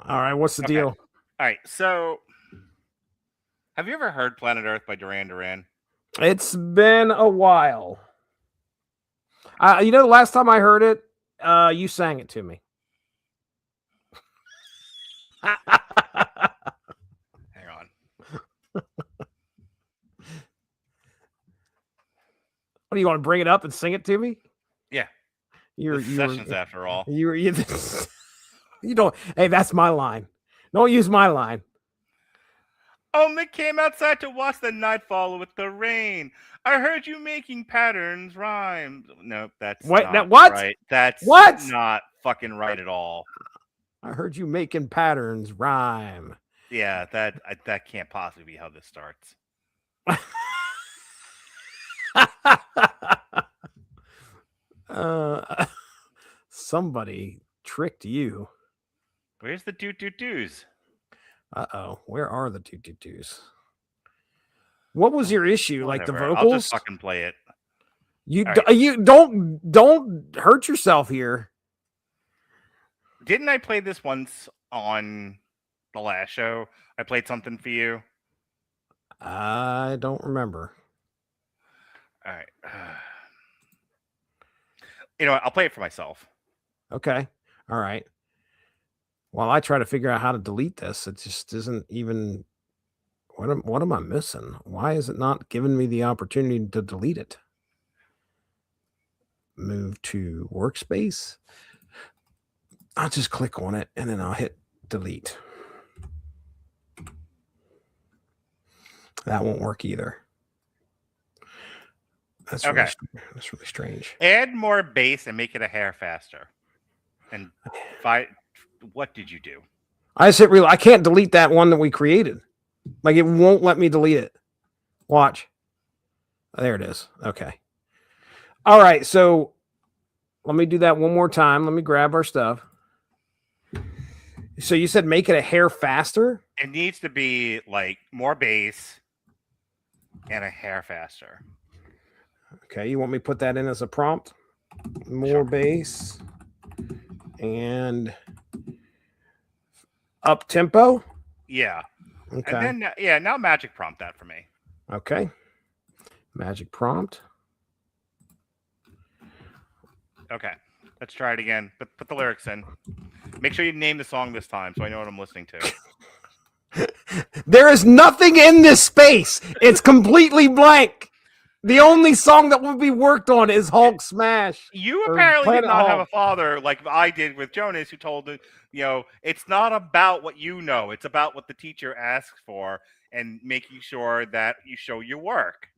Speaker 3: All right, what's the
Speaker 2: Okay.
Speaker 3: deal?
Speaker 2: All right, so have you ever heard Planet Earth by Duran Duran?
Speaker 3: It's been a while. You know, the last time I heard it, you sang it to me.
Speaker 2: Hang on.
Speaker 3: What do you want to bring it up and sing it to me?
Speaker 2: Yeah.
Speaker 3: You're
Speaker 2: Sessions after all.
Speaker 3: you don't. Hey, that's my line. Don't use my line.
Speaker 2: Only came outside to watch the night fall with the rain. I heard you making patterns rhyme. No, that's
Speaker 3: What?
Speaker 2: not
Speaker 3: What?
Speaker 2: right. That's
Speaker 3: What?
Speaker 2: not fucking right at all.
Speaker 3: I heard you making patterns rhyme.
Speaker 2: Yeah, that can't possibly be how this starts.
Speaker 3: Somebody tricked you.
Speaker 2: Where's the do's?
Speaker 3: Uh-oh. Where are the do's? What was your issue? Like the
Speaker 2: Whatever.
Speaker 3: vocals?
Speaker 2: I'll just fucking play it.
Speaker 3: You
Speaker 2: All
Speaker 3: d-
Speaker 2: right.
Speaker 3: you don't hurt yourself here.
Speaker 2: Didn't I play this once on the last show? I played something for you.
Speaker 3: I don't remember.
Speaker 2: All right. You know what? I'll play it for myself.
Speaker 3: Okay. All right. While I try to figure out how to delete this, it just isn't even. What am I missing? Why is it not giving me the opportunity to delete it? Move to workspace. I'll just click on it and then I'll hit delete. That won't work either. That's
Speaker 2: Okay.
Speaker 3: That's really strange.
Speaker 2: Add more bass and make it a hair faster. And what did you do?
Speaker 3: I just hit real. I can't delete that one that we created. Like it won't let me delete it. Watch. There it is. Okay. All right. So let me do that one more time. Let me grab our stuff. So you said make it a hair faster?
Speaker 2: It needs to be like more bass and a hair faster.
Speaker 3: Okay. You want me to put that in as a prompt? More
Speaker 2: Sure.
Speaker 3: bass and up tempo.
Speaker 2: Yeah.
Speaker 3: Okay.
Speaker 2: And then, now magic prompt that for me.
Speaker 3: Okay. Magic prompt.
Speaker 2: Okay. Let's try it again. Put the lyrics in. Make sure you name the song this time so I know what I'm listening to.
Speaker 3: There is nothing in this space. It's completely blank. The only song that will be worked on is Hulk Smash.
Speaker 2: You
Speaker 3: Or
Speaker 2: apparently did
Speaker 3: Planet
Speaker 2: not have a
Speaker 3: Hulk.
Speaker 2: father like I did with Jonas, who told him, it's not about what you know. It's about what the teacher asks for and making sure that you show your work.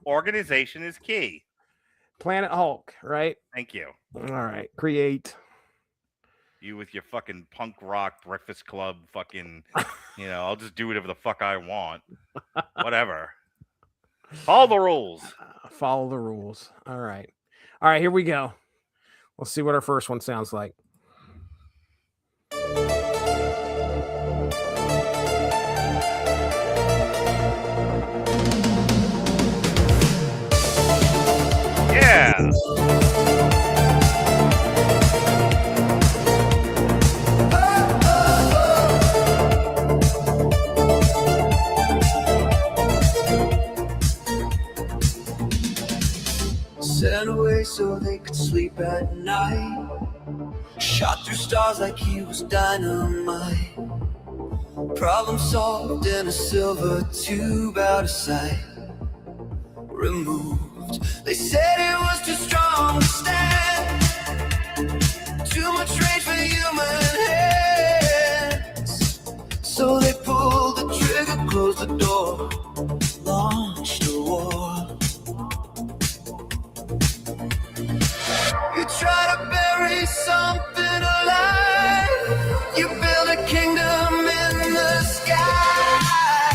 Speaker 2: Organization is key.
Speaker 3: Planet Hulk, right?
Speaker 2: Thank you.
Speaker 3: All right. Create.
Speaker 2: You with your fucking punk rock breakfast club fucking, I'll just do whatever the fuck I want. Whatever. Follow the rules.
Speaker 3: Follow the rules. All right. All right. Here we go. We'll see what our first one sounds like.
Speaker 2: Yeah.
Speaker 4: so they could sleep at night. Shot through stars like he was dynamite. Problem solved in a silver tube out of sight. Removed. They said it was too strong to stand. Too much range for human hands. So they pulled the trigger, closed the door, launched a war. You try to bury something alive. You build a kingdom in the sky.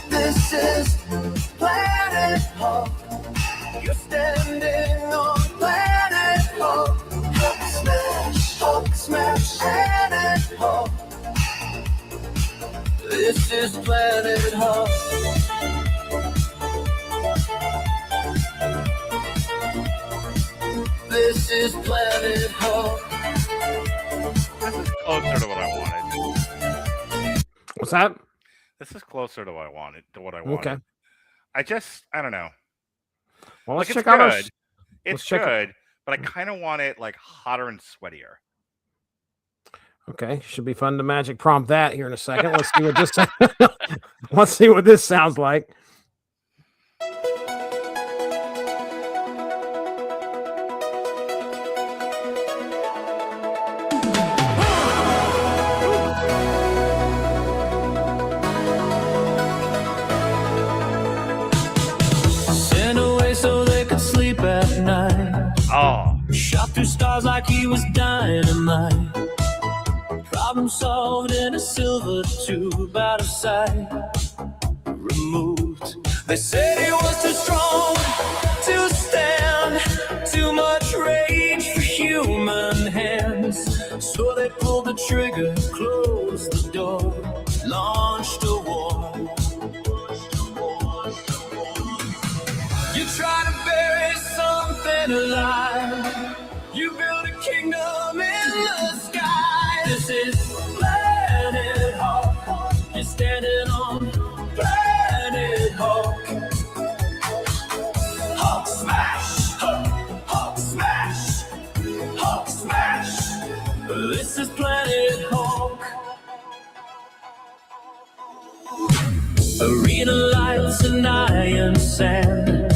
Speaker 4: This is planet Hulk. You're standing on planet Hulk. Hulk smash, planet Hulk. This is planet Hulk. This is planet Hulk.
Speaker 2: This is closer to what I wanted.
Speaker 3: What's that?
Speaker 2: This is closer to what I wanted.
Speaker 3: Okay.
Speaker 2: I don't know.
Speaker 3: Well, let's
Speaker 2: Like,
Speaker 3: check
Speaker 2: it's
Speaker 3: out our.
Speaker 2: good. It's
Speaker 3: check it-
Speaker 2: good, but I kind of want it like hotter and sweatier.
Speaker 3: Okay, should be fun to magic prompt that here in a second. Let's see what this. Let's see what this sounds like.
Speaker 4: Sent away so they could sleep at night.
Speaker 2: Oh,
Speaker 4: Shot through stars like he was dynamite. Problem solved in a silver tube out of sight. Removed. They said he was too strong to stand. Too much rage for human hands. So they pulled the trigger, closed the door, launched a war. You try to bury something alive. You build a kingdom in the sky. This is planet Hulk. You're standing on planet Hulk. Hulk smash, Hulk smash, Hulk smash. This is planet Hulk. Arena lights and iron sand.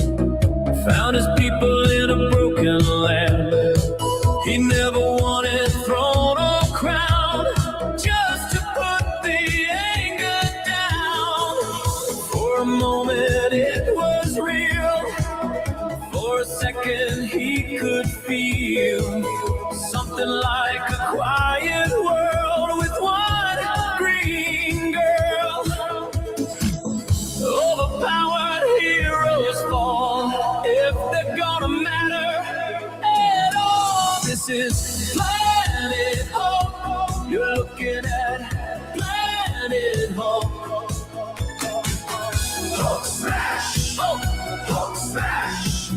Speaker 4: Found his people in a broken land. He never wanted throne or crown, just to put the anger down. For a moment it was real. For a second he could feel something like a quiet world with one green girl. Overpowered heroes fall if they're gonna matter at all. This is planet Hulk. You're looking at planet Hulk. Hulk smash, Hulk smash,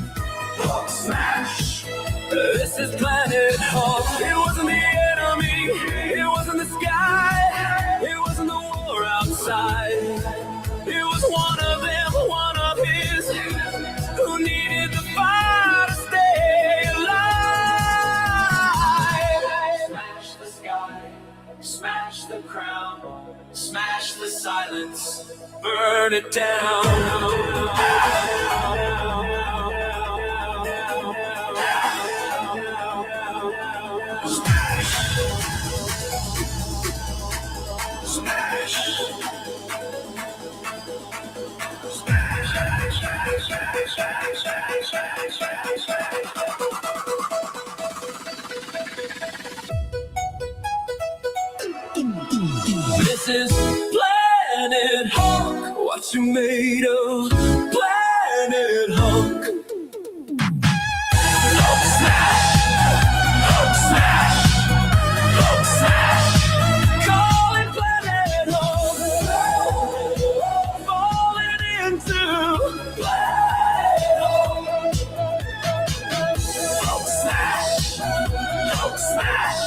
Speaker 4: Hulk smash. This is planet Hulk. It wasn't the enemy, it wasn't the sky, it wasn't the war outside. It was one of them, one of his, who needed the fire to stay alive. Smash the sky, smash the crown, smash the silence, burn it down. This is planet Hulk. What you made of, planet Hulk? Hulk smash, Hulk smash, Hulk smash. Call it planet Hulk. Falling into planet Hulk. Hulk smash, Hulk smash,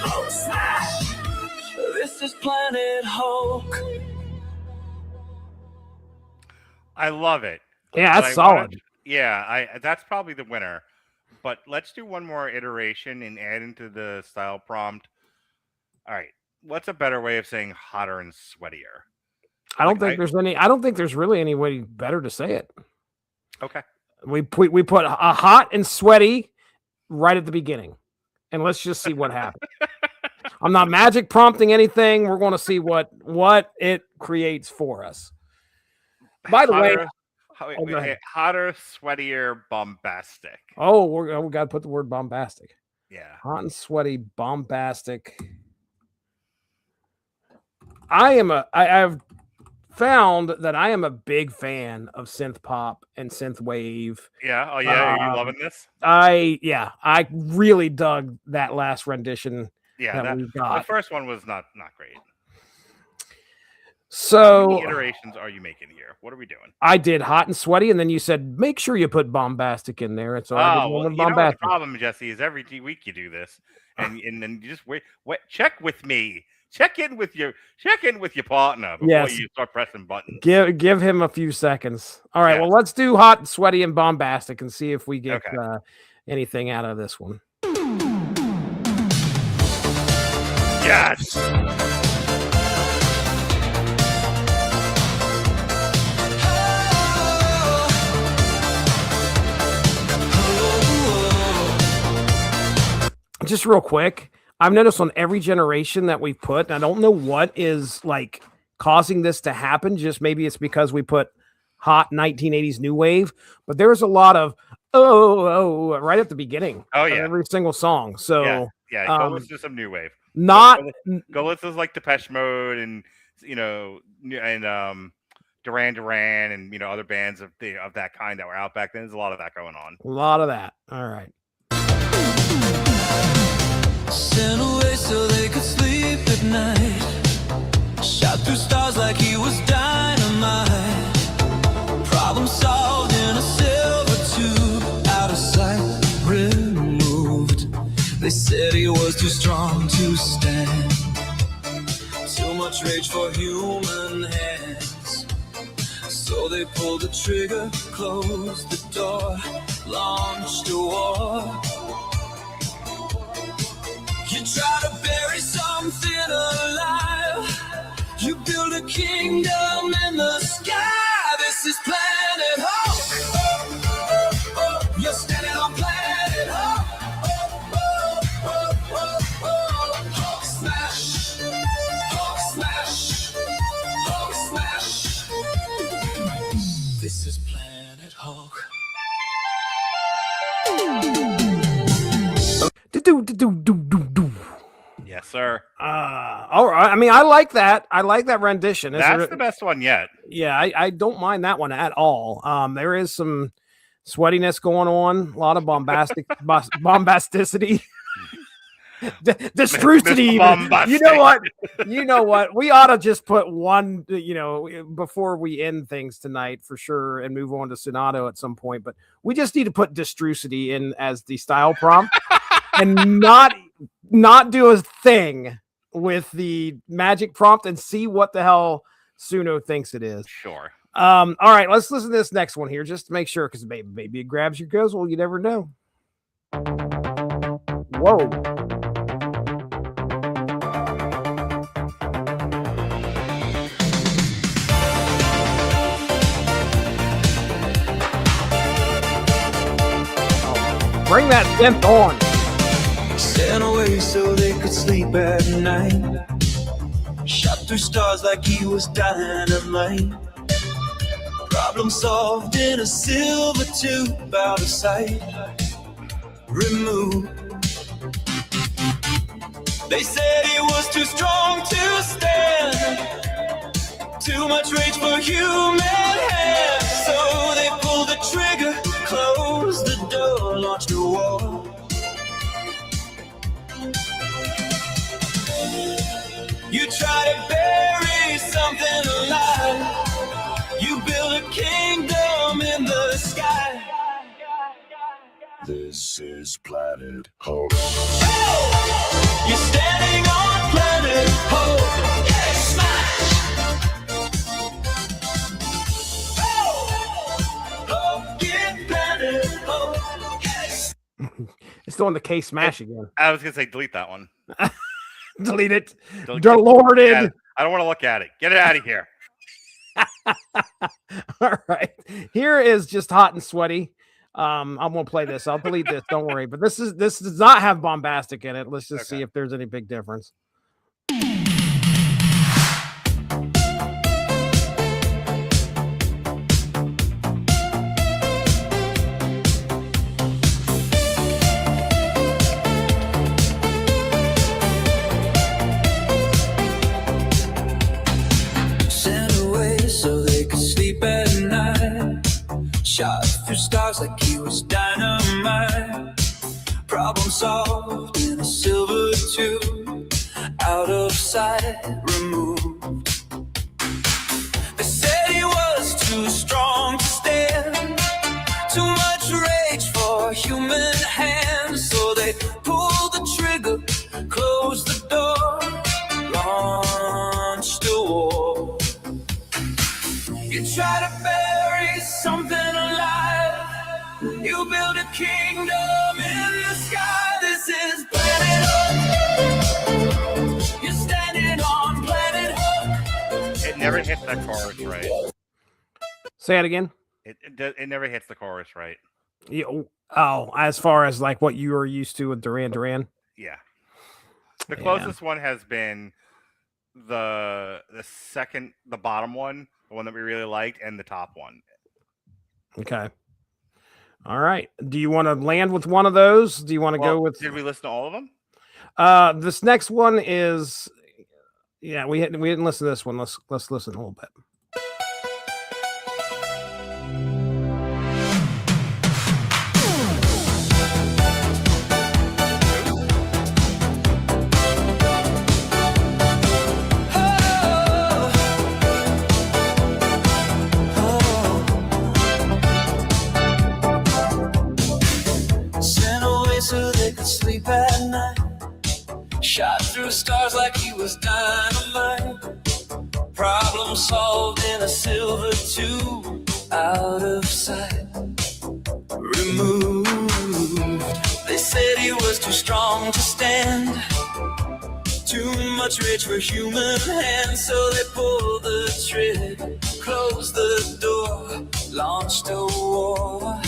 Speaker 4: Hulk smash. This is planet Hulk.
Speaker 2: I love it.
Speaker 3: Yeah,
Speaker 2: But
Speaker 3: that's
Speaker 2: I wanted-
Speaker 3: solid.
Speaker 2: Yeah, that's probably the winner. But let's do one more iteration and add into the style prompt. All right, what's a better way of saying hotter and sweatier?
Speaker 3: I don't think there's any. I don't think there's really any way better to say it.
Speaker 2: Okay.
Speaker 3: We put a hot and sweaty right at the beginning, and let's just see what happens. I'm not magic prompting anything. We're going to see what it creates for us. By the way,
Speaker 2: hotter, sweatier, bombastic.
Speaker 3: Oh, we got to put the word bombastic.
Speaker 2: Yeah.
Speaker 3: Hot and sweaty, bombastic. I've found that I am a big fan of synth pop and synth wave.
Speaker 2: Yeah. Oh yeah. Are you loving this?
Speaker 3: I really dug that last rendition.
Speaker 2: Yeah.
Speaker 3: that we got.
Speaker 2: The first one was not great.
Speaker 3: So,
Speaker 2: how many iterations are you making here? What are we doing?
Speaker 3: I did hot and sweaty, and then you said make sure you put bombastic in there. And so I did one with bombastic.
Speaker 2: The problem, Jesse, is every week you do this, and then you just wait. Check with me. Check in with your partner before you start pressing buttons.
Speaker 3: Give him a few seconds. All right. Well, let's do hot, sweaty, and bombastic, and see if we get anything out of this one.
Speaker 2: Yes.
Speaker 3: Just real quick, I've noticed on every generation that we've put, and I don't know what is like causing this to happen. Just maybe it's because we put hot 1980s new wave, but there's a lot of right at the beginning.
Speaker 2: Oh yeah,
Speaker 3: every single song. So
Speaker 2: go listen to some new wave.
Speaker 3: Go
Speaker 2: listen to like Depeche Mode and Duran Duran and other bands of that kind that were out back then. There's a lot of that going on.
Speaker 3: A lot of that. All right.
Speaker 4: Sent away so they could sleep at night. Shot through stars like he was dynamite. Problem solved in a silver tube. Out of sight, removed. They said he was too strong to stand. Too much rage for human hands. So they pulled the trigger, closed the door, launched a war. You try to bury something alive. You build a kingdom in the sky. This is Planet Hulk. You're standing on Planet Hulk. Hulk smash. Hulk smash. Hulk smash. This is Planet Hulk.
Speaker 2: Yes, sir.
Speaker 3: All right. I mean, I like that. I like that rendition.
Speaker 2: That's the best one yet.
Speaker 3: Yeah, I don't mind that one at all. There is some sweatiness going on, a lot of bombasticity. Destrucity. You know what? We ought to just put one, before we end things tonight for sure and move on to Sonato at some point. But we just need to put Destrucity in as the style prompt and not do a thing with the magic prompt and see what the hell Suno thinks it is.
Speaker 2: Sure.
Speaker 3: All right, let's listen to this next one here just to make sure, because maybe it grabs your gozel. You never know. Whoa. Bring that synth on.
Speaker 4: Sent away so they could sleep at night. Shot through stars like he was dynamite. Problem solved in a silver tube. Out of sight, removed. They said he was too strong to stand. Too much rage for human hands. So they pulled the trigger, closed the door, launched a war. You try to bury something alive. You build a kingdom in the sky.
Speaker 5: This is Planet Hulk.
Speaker 4: You're standing on Planet Hulk. Yeah, smash. Hulk, get back.
Speaker 3: doing the K smash again.
Speaker 2: I was gonna say delete that one.
Speaker 3: Delete it.
Speaker 2: Delete
Speaker 3: Delorded.
Speaker 2: it. I don't want to look at it. Get it out of here.
Speaker 3: All right. Here is just hot and sweaty. I'm gonna play this. I'll delete this. Don't worry. But this does not have bombastic in it. Let's just see if there's any big difference.
Speaker 4: Shot through stars like he was dynamite. Problem solved in a silver tube. Out of sight, removed. They said he was too strong to stand. Too much rage for human hands. So they pulled the trigger, closed the door, launched a war. You try to bury something alive. You build a kingdom in the sky. This is planet Earth. You're standing on planet Earth.
Speaker 2: It never hits that chorus right.
Speaker 3: Say it again.
Speaker 2: It never hits the chorus right.
Speaker 3: As far as like what you were used to with Duran Duran.
Speaker 2: Yeah. The closest one has been the second, the bottom one, the one that we really liked, and the top one.
Speaker 3: Okay. All right. Do you want to land with one of those? Do you want to go with?
Speaker 2: Did we listen to all of them?
Speaker 3: This next one is. Yeah, we didn't listen to this one. Let's listen a little bit.
Speaker 4: Sleep at night. Shot through stars like he was dynamite. Problem solved in a silver tube. Out of sight, removed. They said he was too strong to stand. Too much rage for human hands. So they pulled the trigger, closed the door, launched a war.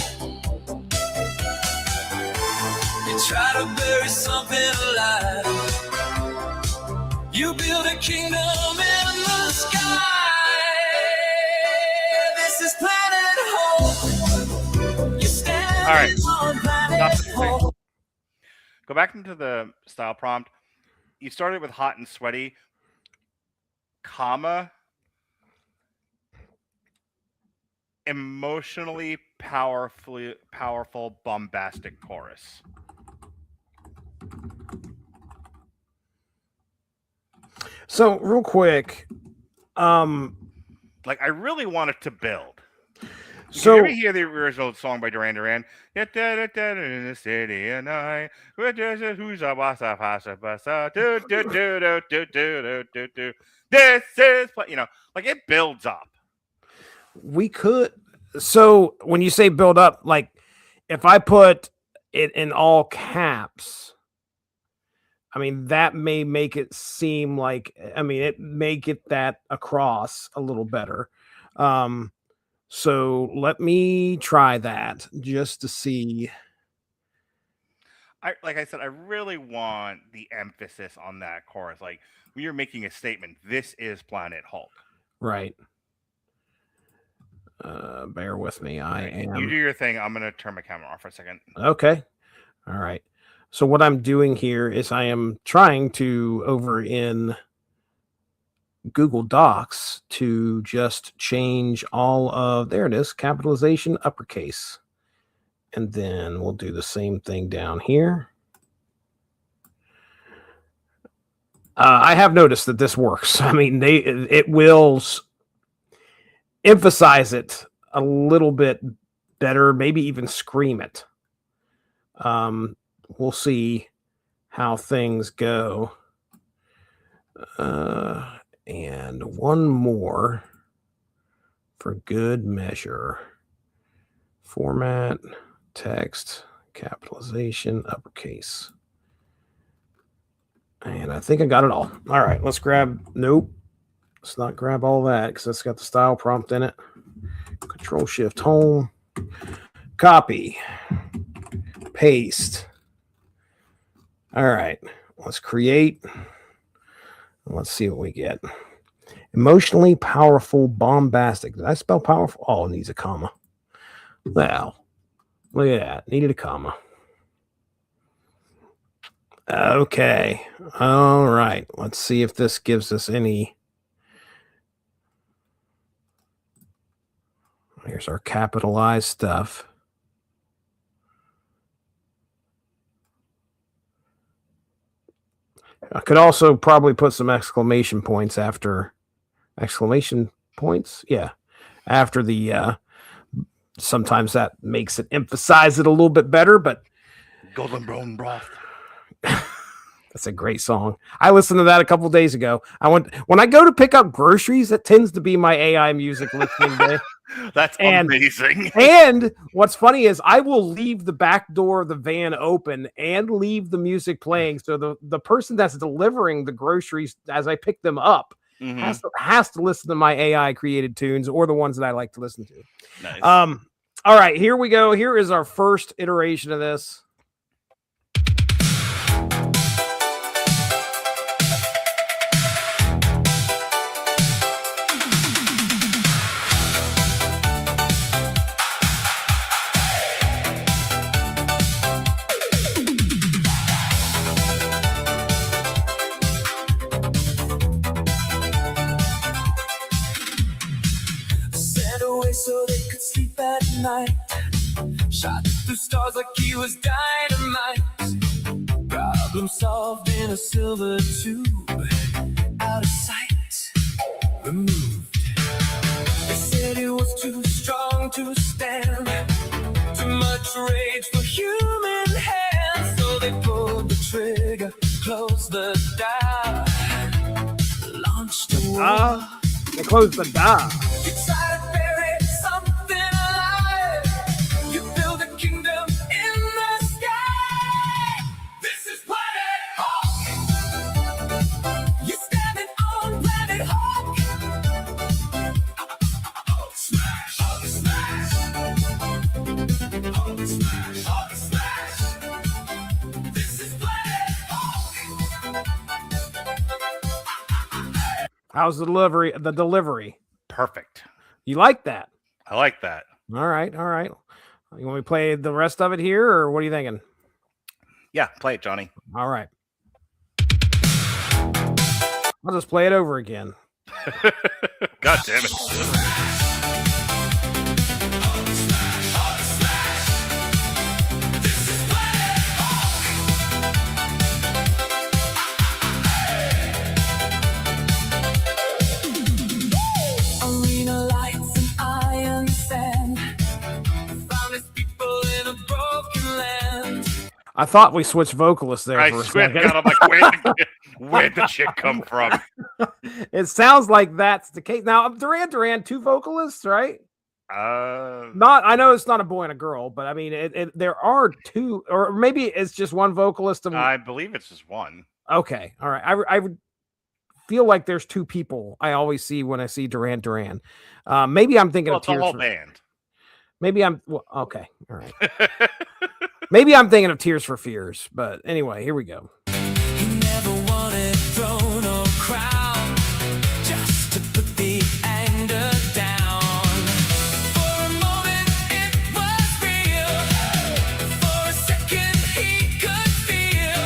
Speaker 4: You try to bury something alive. You build a kingdom in the sky. This is planet Hope. You stand
Speaker 2: All right.
Speaker 4: on planet Hope.
Speaker 2: Go back into the style prompt. You started with hot and sweaty, comma, emotionally powerful, bombastic chorus.
Speaker 3: So real quick,
Speaker 2: like I really want it to build.
Speaker 3: So
Speaker 2: Did you ever hear the original song by Duran Duran? In the city and I, this is, like it builds up.
Speaker 3: we could. So when you say build up, like if I put it in all caps, I mean, that may make it seem like, it may get that across a little better. So let me try that just to see.
Speaker 2: Like I said, I really want the emphasis on that chorus. Like we are making a statement. This is Planet Hulk.
Speaker 3: Right. Bear with me. I am.
Speaker 2: You do your thing. I'm going to turn my camera off for a second.
Speaker 3: Okay. All right. So what I'm doing here is I am trying to, over in Google Docs, to just change all of, there it is, capitalization, uppercase. And then we'll do the same thing down here. I have noticed that this works. I mean, it will emphasize it a little bit better, maybe even scream it. We'll see how things go. And one more for good measure. Format, text, capitalization, uppercase. And I think I got it all. All right, let's grab, nope. Let's not grab all that because that's got the style prompt in it. Control Shift Home. Copy. Paste. All right, let's create. Let's see what we get. Emotionally powerful, bombastic. Did I spell powerful? Oh, it needs a comma. Well, look at that. Needed a comma. Okay. All right. Let's see if this gives us any. Here's our capitalized stuff. I could also probably put some exclamation points after exclamation points. Yeah. After the sometimes that makes it emphasize it a little bit better, but
Speaker 2: Golden bone broth.
Speaker 3: that's a great song. I listened to that a couple days ago. When I go to pick up groceries, that tends to be my AI music listening day.
Speaker 2: That's amazing.
Speaker 3: And what's funny is I will leave the back door of the van open and leave the music playing. So the person that's delivering the groceries as I pick them up has to listen to my AI created tunes or the ones that I like to listen to.
Speaker 2: Nice.
Speaker 3: All right, here we go. Here is our first iteration of this.
Speaker 4: So they could sleep at night. Shot through stars like he was dynamite. Problem solved in a silver tube. Out of sight, removed. They said it was too strong to stand. Too much rage for human hands. So they pulled the trigger, closed the dial, launched a war.
Speaker 3: They closed the dial. How's the delivery? The delivery.
Speaker 2: Perfect.
Speaker 3: You like that?
Speaker 2: I like that.
Speaker 3: All right. All right. You want me to play the rest of it here, or what are you thinking?
Speaker 2: Yeah, play it, Johnny.
Speaker 3: All right. I'll just play it over again.
Speaker 2: God damn it.
Speaker 3: I thought we switched vocalists there for a second.
Speaker 2: I'm like, where'd the chick come from?
Speaker 3: It sounds like that's the case. Now, Duran, two vocalists, right? I know it's not a boy and a girl, but I mean, there are two, or maybe it's just one vocalist.
Speaker 2: I believe it's just one.
Speaker 3: Okay, all right. I would feel like there's two people I always see when I see Duran. Maybe I'm thinking of
Speaker 2: it's a
Speaker 3: Tears
Speaker 2: whole
Speaker 3: for...
Speaker 2: band.
Speaker 3: Maybe I'm okay. All right. Maybe I'm thinking of Tears for Fears, but anyway, here we go.
Speaker 4: He never wanted throne or crown, just to put the anger down. For a moment it was real. For a second he could feel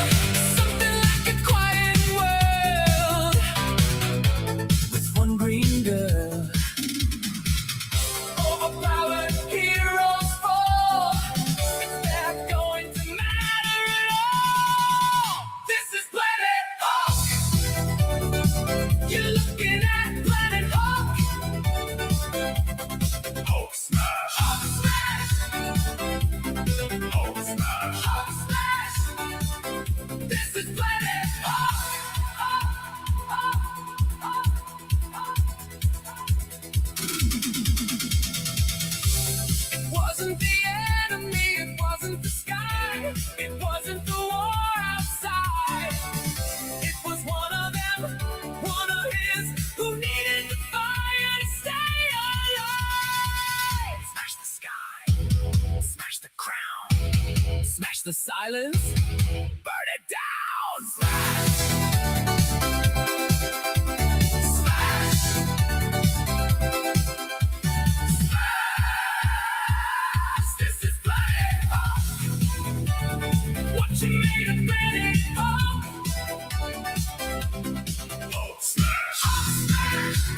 Speaker 4: something like a quiet world with one green girl. Overpowered heroes fall. the silence. Burn it down. Smash. Smash. Smash. This is Planet Hulk. What you made of Planet Hulk? Hulk smash. Hulk smash.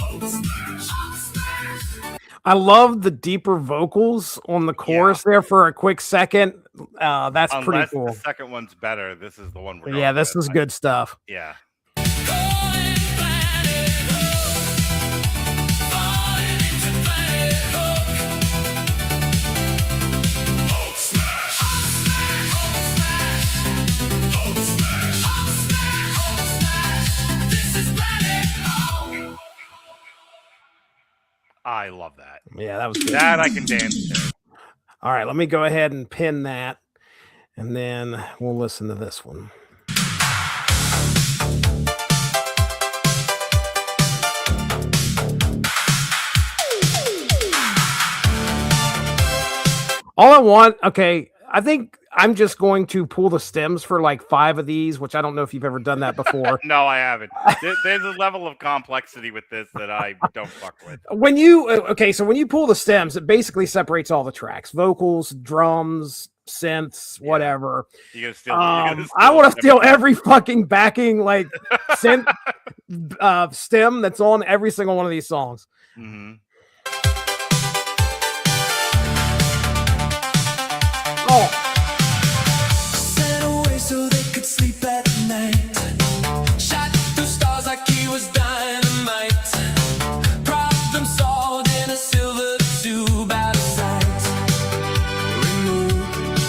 Speaker 4: Hulk smash. Hulk smash.
Speaker 3: I love the deeper vocals on the chorus there for a quick second. That's pretty
Speaker 2: Unless
Speaker 3: cool.
Speaker 2: the second one's better, this is the one we're
Speaker 3: Yeah,
Speaker 2: going
Speaker 3: this
Speaker 2: with.
Speaker 3: is good stuff.
Speaker 2: Yeah. I love that.
Speaker 3: Yeah, that was good.
Speaker 2: That I can dance to.
Speaker 3: All right, let me go ahead and pin that, and then we'll listen to this one. All I want, okay, I think I'm just going to pull the stems for like 5 of these, which I don't know if you've ever done that before.
Speaker 2: No, I haven't. There's a level of complexity with this that I don't fuck with.
Speaker 3: When you so when you pull the stems, it basically separates all the tracks: vocals, drums, synths, whatever.
Speaker 2: You gotta steal.
Speaker 3: I want to steal every fucking backing like synth stem that's on every single one of these songs.
Speaker 2: Mm-hmm.
Speaker 3: Oh,
Speaker 4: Sent away so they could sleep at night. Shot through stars like he was dynamite. Problem solved in a silver tube out of sight. Removed.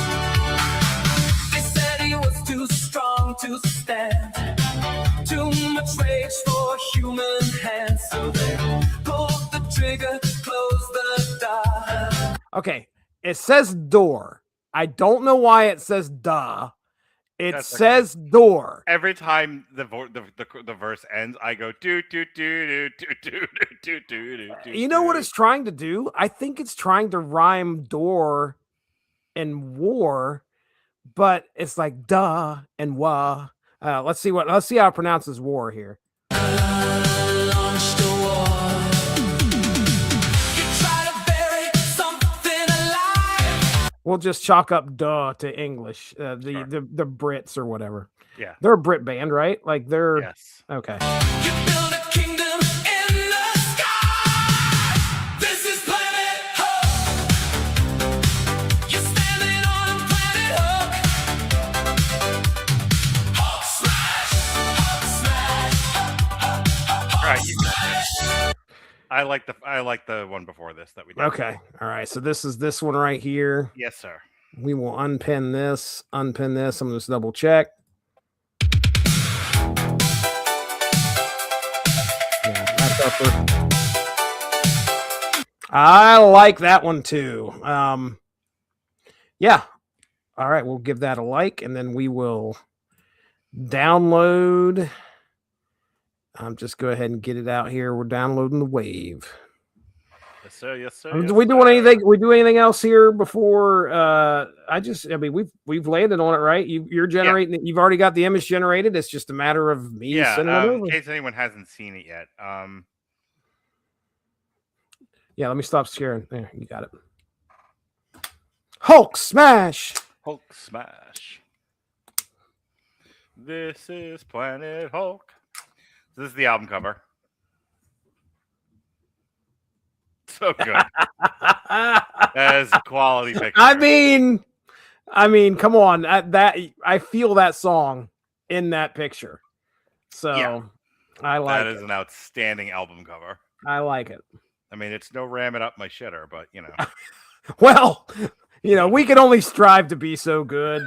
Speaker 4: They said he was too strong to stand. Too much rage for human hands. So they pulled the trigger, closed the door.
Speaker 3: okay. It says door. I don't know why it says duh. It
Speaker 2: That's
Speaker 3: says door.
Speaker 2: Every time the verse ends, I go do do do do do do do do do.
Speaker 3: You know what it's trying to do? I think it's trying to rhyme door and war, but it's like duh and wah. Let's see how it pronounces war here.
Speaker 4: Launched a war. You try to bury something alive.
Speaker 3: We'll just chalk up duh to English. The Brits or whatever.
Speaker 2: Yeah.
Speaker 3: They're a Brit band, right? Like they're
Speaker 2: Yes.
Speaker 3: okay.
Speaker 4: You build a kingdom in the sky. This is Planet Hulk. You're standing on Planet Hulk. Hulk smash. Hulk smash.
Speaker 2: All right, you got this. I like the one before this that we did.
Speaker 3: Okay. All right. So this is this one right here.
Speaker 2: Yes, sir.
Speaker 3: We will unpin this. I'm gonna just double check. Yeah, that's upper. I like that one too. Yeah. All right, we'll give that a like, and then we will download. Just go ahead and get it out here. We're downloading the wave.
Speaker 2: Yes, sir. Yes, sir.
Speaker 3: Do
Speaker 2: yes,
Speaker 3: we do
Speaker 2: sir.
Speaker 3: anything? We do anything else here before? I mean, we've landed on it, right? You're generating it. You've already got the image generated. It's just a matter of me sending it over.
Speaker 2: In case anyone hasn't seen it yet.
Speaker 3: Yeah, let me stop sharing. There, you got it. Hulk smash.
Speaker 2: Hulk smash. This is Planet Hulk. This is the album cover. So good. That is a quality picture.
Speaker 3: I mean, come on. I feel that song in that picture. So
Speaker 2: Yeah.
Speaker 3: I like
Speaker 2: that
Speaker 3: it.
Speaker 2: is an outstanding album cover.
Speaker 3: I like it.
Speaker 2: I mean, it's no ram it up my shitter, but you know.
Speaker 3: Well, we can only strive to be so good.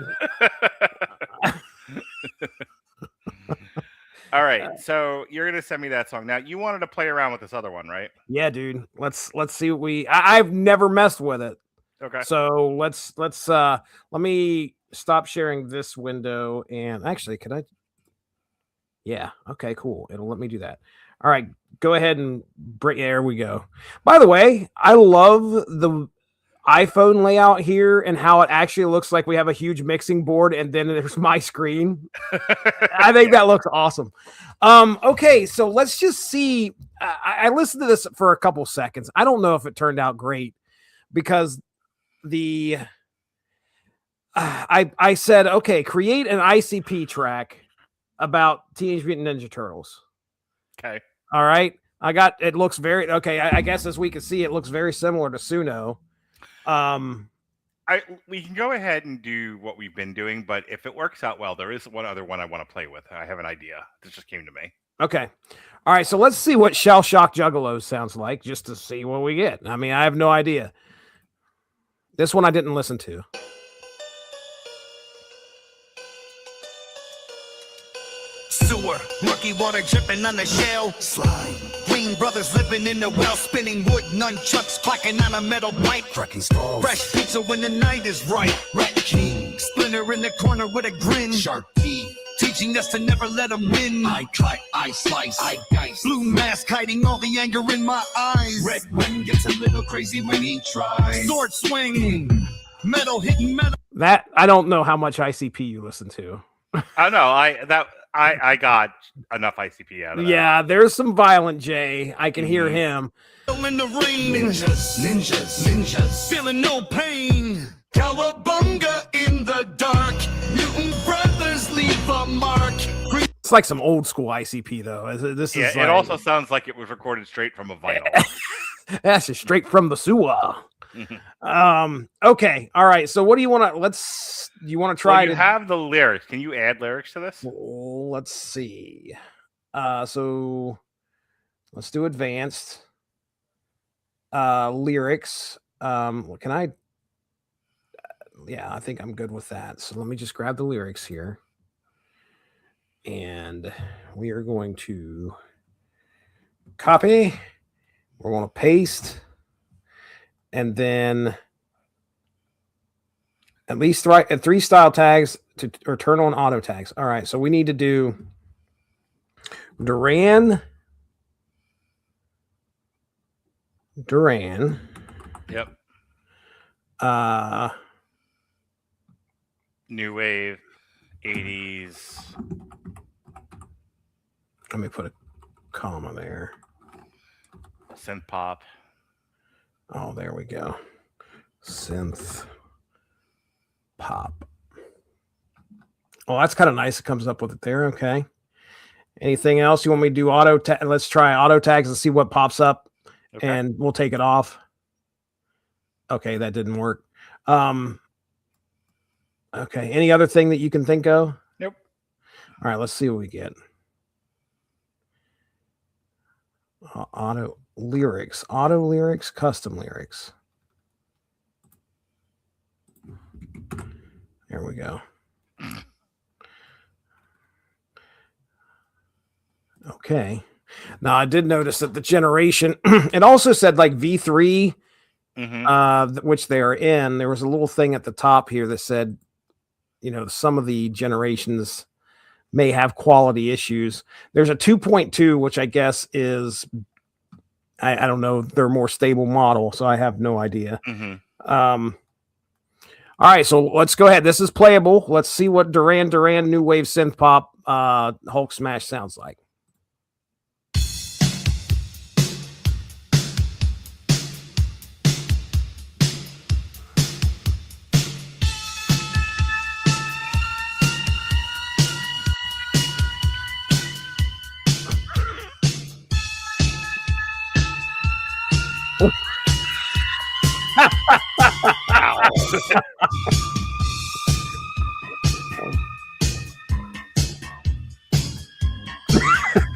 Speaker 2: All right, so you're gonna send me that song. Now you wanted to play around with this other one, right?
Speaker 3: Yeah, dude. Let's see what I've never messed with it.
Speaker 2: Okay.
Speaker 3: So let's let me stop sharing this window, and actually could I? Yeah, okay, cool. It'll let me do that. All right, go ahead and bring there we go. By the way, I love iPhone layout here and how it actually looks like we have a huge mixing board and then there's my screen. I think that looks awesome. Okay, so let's just see. I listened to this for a couple seconds. I don't know if it turned out great because I said, okay, create an ICP track about Teenage Mutant Ninja Turtles.
Speaker 2: Okay.
Speaker 3: All right. It looks very, okay. I guess as we can see, it looks very similar to Suno.
Speaker 2: We can go ahead and do what we've been doing, but if it works out well, there is one other one I want to play with. I have an idea. This just came to me.
Speaker 3: Okay. All right. So let's see what Shell Shock Juggalos sounds like just to see what we get. I mean, I have no idea. This one I didn't listen to.
Speaker 6: Sewer, murky water dripping on the shell. Slime. Green brothers living in the well, spinning wood, nunchucks clacking on a metal pipe. Cracking skulls. Fresh pizza when the night is right. Rat King. Splinter in the corner with a grin. Sharp teeth. Teaching us to never let them win. I cut, I slice, I dice. Blue mask hiding all the anger in my eyes. Red Wing gets a little crazy when he tries. Sword swing. Metal hitting metal.
Speaker 3: That, I don't know how much ICP you listen to.
Speaker 2: I know. I got enough ICP out of that.
Speaker 3: Yeah, there's some violent J. I can hear him.
Speaker 6: In the ring. Ninjas. Feeling no pain. Cowabunga in the dark. Mutant brothers leave a mark.
Speaker 3: It's like some old school ICP though. This is
Speaker 2: it also sounds like it was recorded straight from a vinyl.
Speaker 3: That's just straight from the sewer. Okay. All right. So what do you want to? You want to try to
Speaker 2: have the lyrics? Can you add lyrics to this?
Speaker 3: Let's see. So let's do advanced lyrics. Can I? Yeah, I think I'm good with that. So let me just grab the lyrics here, and we are going to copy. We're going to paste. And then at least three style tags or turn on auto tags. All right. So we need to do Duran.
Speaker 2: Yep. New wave, 80s.
Speaker 3: Let me put a comma there.
Speaker 2: Synth pop.
Speaker 3: Oh, there we go. Synth pop. Oh, that's kind of nice. It comes up with it there. Okay. Anything else you want me to do? Auto tag? Let's try auto tags and see what pops up, and we'll take it off. Okay, that didn't work. Okay. Any other thing that you can think of?
Speaker 2: Nope.
Speaker 3: All right. Let's see what we get. Auto lyrics, custom lyrics. There we go. Okay. Now I did notice that the generation, it also said like V3, which they are in. There was a little thing at the top here that said, some of the generations may have quality issues. There's a 2.2, which I guess is, I don't know, they're a more stable model, so I have no idea. All right, so let's go ahead. This is playable. Let's see what Duran New Wave Synth Pop Hulk Smash sounds like.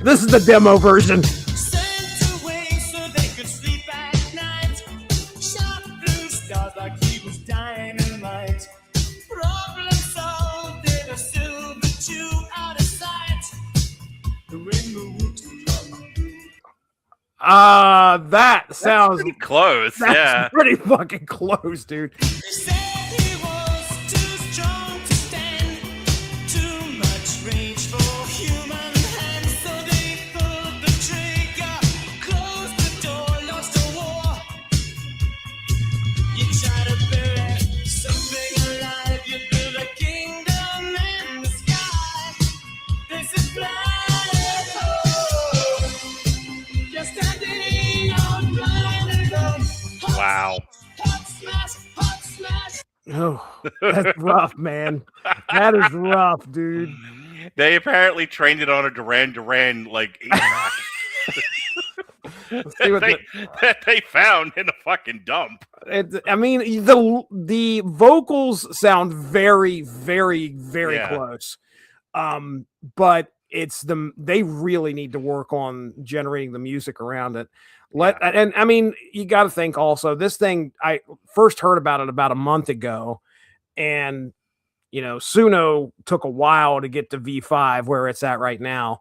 Speaker 3: This is the demo version.
Speaker 4: Sent away so they could sleep at night. Shot through stars like he was dynamite. Problem solved in a silver tube out of sight. The rainbow too long.
Speaker 3: That sounds
Speaker 2: pretty close.
Speaker 3: That's pretty fucking close, dude.
Speaker 4: They said he was too strong to stand. Too much rage for human hands, so they pulled the trigger, closed the door, lost the war. You try
Speaker 2: Wow.
Speaker 3: Oh, that's rough, man. That is rough, dude.
Speaker 2: They apparently trained it on a Duran Duran like 8-track
Speaker 3: Let's see what
Speaker 2: that they found in a fucking dump.
Speaker 3: I mean, the vocals sound very, very, very
Speaker 2: Yeah.
Speaker 3: close. But they really need to work on generating the music around it. And I mean, you got to think also, this thing, I first heard about it about a month ago, and you know, Suno took a while to get to V5 where it's at right now.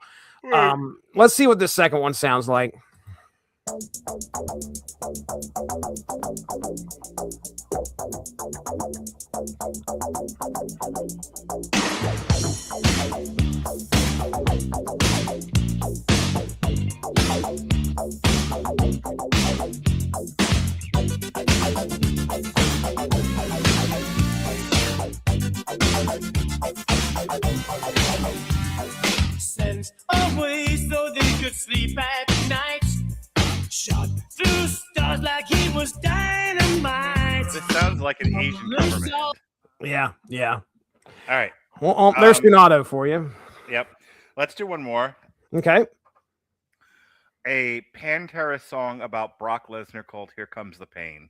Speaker 3: Let's see what this second one sounds like.
Speaker 4: Sent away so they could sleep at night. Shot through stars like he was dynamite.
Speaker 2: This sounds like an Asian government.
Speaker 3: Yeah.
Speaker 2: All right.
Speaker 3: Well, there's Donato for you.
Speaker 2: Yep. Let's do one more.
Speaker 3: Okay.
Speaker 2: A Pantera song about Brock Lesnar called "Here Comes the Pain."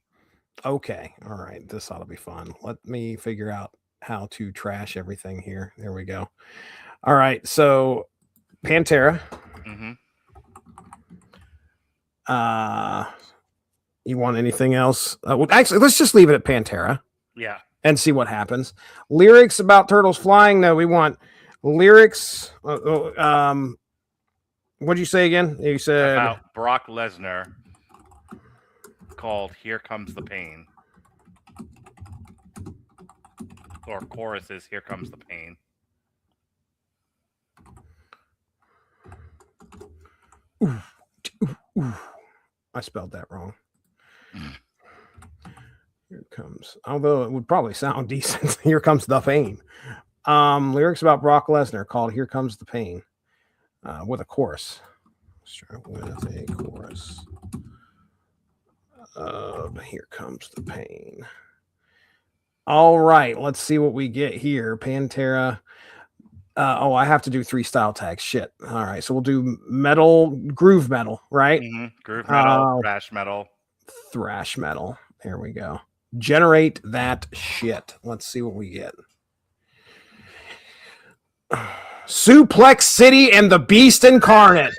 Speaker 3: Okay. All right. This ought to be fun. Let me figure out how to trash everything here. There we go. All right. So Pantera.
Speaker 2: Mm-hmm.
Speaker 3: You want anything else? Well, actually, let's just leave it at Pantera.
Speaker 2: Yeah.
Speaker 3: And see what happens. Lyrics about turtles flying. No, we want lyrics. What'd you say again? You said
Speaker 2: About Brock Lesnar called "Here Comes the Pain," or choruses "Here Comes the Pain."
Speaker 3: I spelled that wrong. Here comes, although it would probably sound decent. Here comes the pain. Lyrics about Brock Lesnar called "Here Comes the Pain," with a chorus. Let's try with a chorus. Here comes the pain. All right, let's see what we get here. Pantera. I have to do 3 style tags. Shit. All right, so we'll do metal, groove metal, right?
Speaker 2: Mm-hmm. Groove metal, thrash metal.
Speaker 3: Thrash metal. There we go. Generate that shit. Let's see what we get. Suplex City and the Beast Incarnate.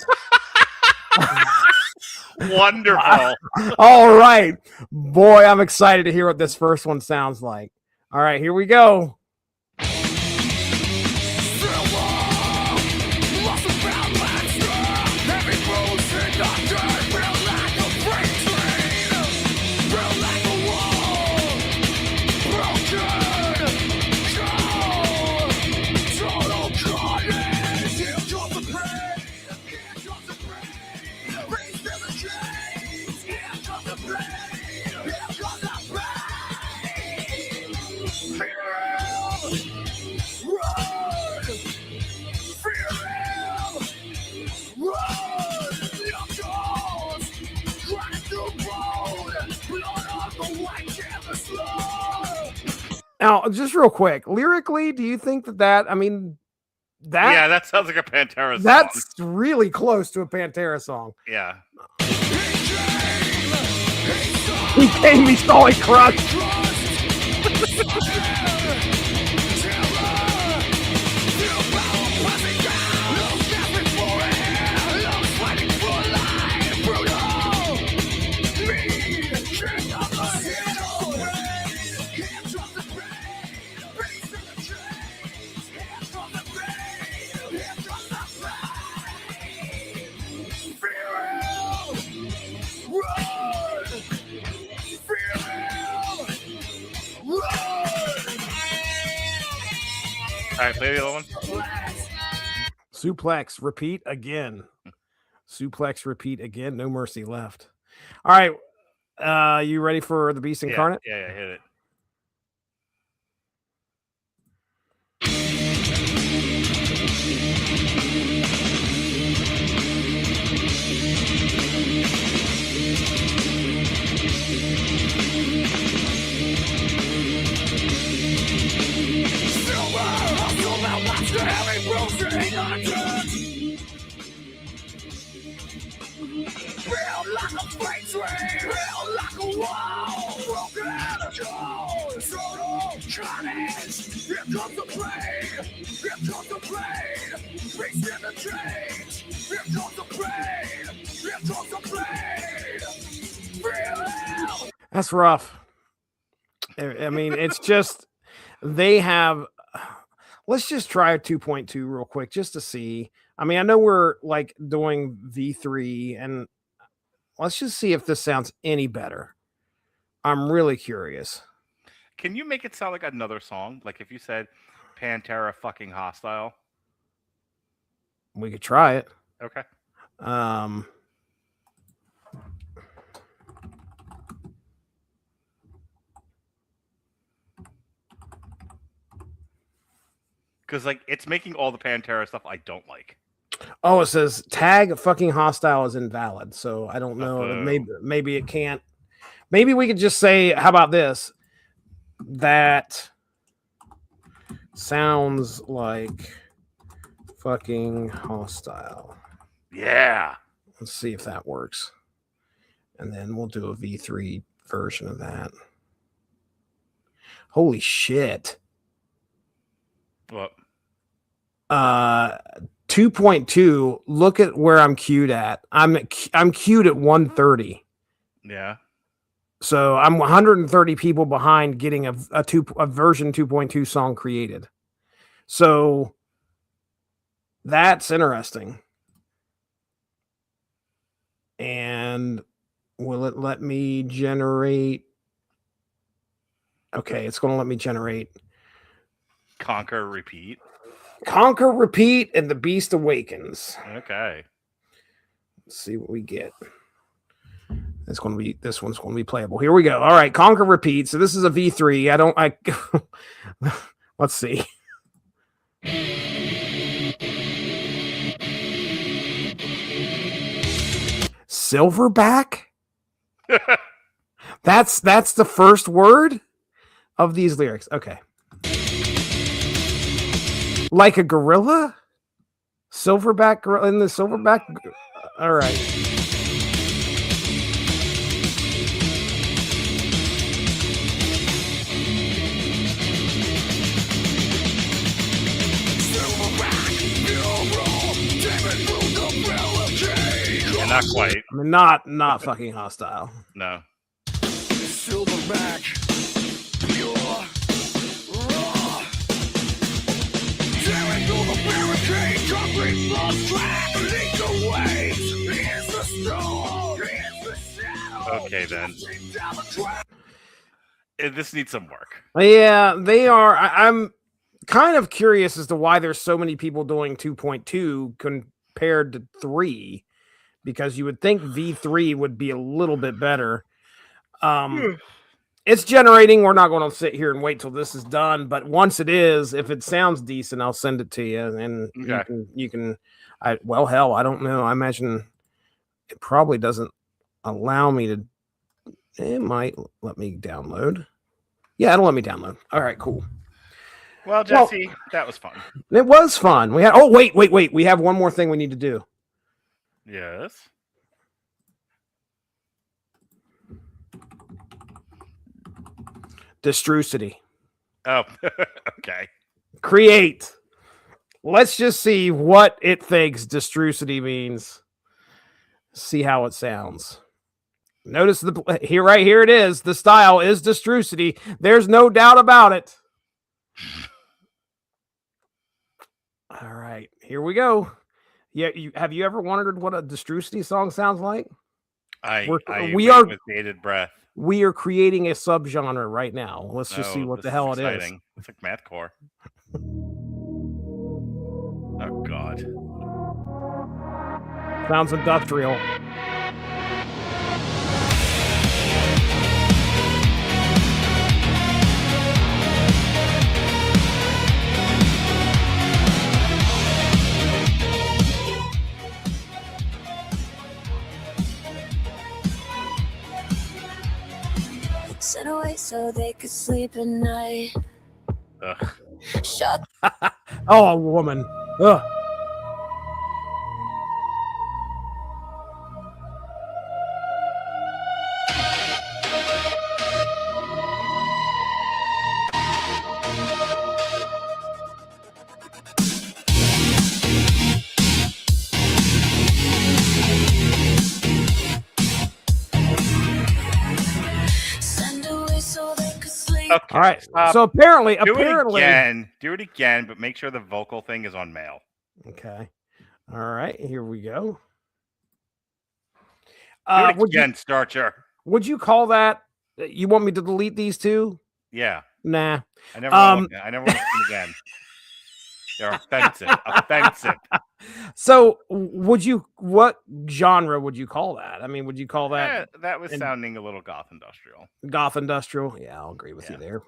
Speaker 2: Wonderful.
Speaker 3: All right. Boy, I'm excited to hear what this first one sounds like. All right, here we go. Now, just real quick, lyrically, do you think that
Speaker 2: Yeah, that sounds like a Pantera song.
Speaker 3: That's really close to a Pantera song.
Speaker 2: Yeah.
Speaker 3: He gave me solid crust.
Speaker 2: All right, play the other one.
Speaker 3: Suplex, repeat again. Suplex, repeat again. No mercy left. All right. You ready for the Beast Incarnate?
Speaker 2: Yeah, hit it.
Speaker 6: like a freight train, held like a wall, broken out of cold, total carnage. Here comes the plane, here comes the plane, race in the trains. Here comes the plane, here comes the plane. Feel it.
Speaker 3: That's rough. I mean, it's just they have. Let's just try a 2.2 real quick just to see. I mean, I know we're like doing V3, and let's just see if this sounds any better. I'm really curious.
Speaker 2: Can you make it sound like another song? Like if you said Pantera fucking hostile?
Speaker 3: We could try it.
Speaker 2: Okay. Because like it's making all the Pantera stuff I don't like.
Speaker 3: Oh, it says tag fucking hostile is invalid. So I don't know. Maybe it can't. Maybe we could just say, how about this? That sounds like fucking hostile.
Speaker 2: Yeah.
Speaker 3: Let's see if that works. And then we'll do a V3 version of that. Holy shit.
Speaker 2: What?
Speaker 3: 2.2. Look at where I'm queued at. I'm queued at 130.
Speaker 2: Yeah.
Speaker 3: So I'm 130 people behind getting a version 2.2 song created. So that's interesting. And will it let me generate? Okay, it's going to let me generate
Speaker 2: Conquer, repeat.
Speaker 3: Conquer, repeat, and the Beast Awakens.
Speaker 2: Okay.
Speaker 3: Let's see what we get. This one's going to be playable. Here we go. All right, Conquer, repeat. So this is a V3. Let's see. Silverback? That's the first word of these lyrics. Okay. Like a gorilla? Silverback gorilla in the silverback? All right.
Speaker 2: Yeah, not quite.
Speaker 3: I mean, not fucking hostile.
Speaker 2: No.
Speaker 6: Silverback, pure, raw. Tearing through the barricade, concrete lost track, lead the waves. Here's the storm, here's the shadow.
Speaker 2: Okay, then. This needs some work.
Speaker 3: Yeah, they are. I'm kind of curious as to why there's so many people doing 2.2 compared to 3, because you would think V3 would be a little bit better. It's generating. We're not going to sit here and wait till this is done, but once it is, if it sounds decent, I'll send it to you, and
Speaker 2: Okay.
Speaker 3: you can. Well, hell, I don't know. I imagine it probably doesn't allow me to. It might let me download. Yeah, it'll let me download. All right, cool.
Speaker 2: Well, Jesse, that was fun.
Speaker 3: It was fun. We had. Oh, wait. We have one more thing we need to do.
Speaker 2: Yes.
Speaker 3: Destrucity.
Speaker 2: Oh, okay.
Speaker 3: Create. Let's just see what it thinks Destrucity means. See how it sounds. Notice right here it is. The style is Destrucity. There's no doubt about it. All right, here we go. Yeah, have you ever wondered what a Destrucity song sounds like?
Speaker 2: We are with bated breath.
Speaker 3: We are creating a subgenre right now. Let's just see what the hell it is.
Speaker 2: It's like mathcore. Oh God.
Speaker 3: Sounds industrial.
Speaker 7: Sent away so they could sleep at night.
Speaker 2: Ugh.
Speaker 7: Shut.
Speaker 3: Oh, a woman. Ugh.
Speaker 2: Okay.
Speaker 3: All right.
Speaker 2: Stop.
Speaker 3: So apparently,
Speaker 2: Do it again, but make sure the vocal thing is on male.
Speaker 3: Okay. All right. Here we go.
Speaker 2: Do it again, Starcher.
Speaker 3: Would you call that? You want me to delete these two?
Speaker 2: Yeah.
Speaker 3: Nah.
Speaker 2: I never want to see them again. They're offensive. Offensive.
Speaker 3: So, what genre would you call that? I mean, would you call that
Speaker 2: That was sounding a little goth industrial.
Speaker 3: goth industrial? Yeah, I'll agree with you there.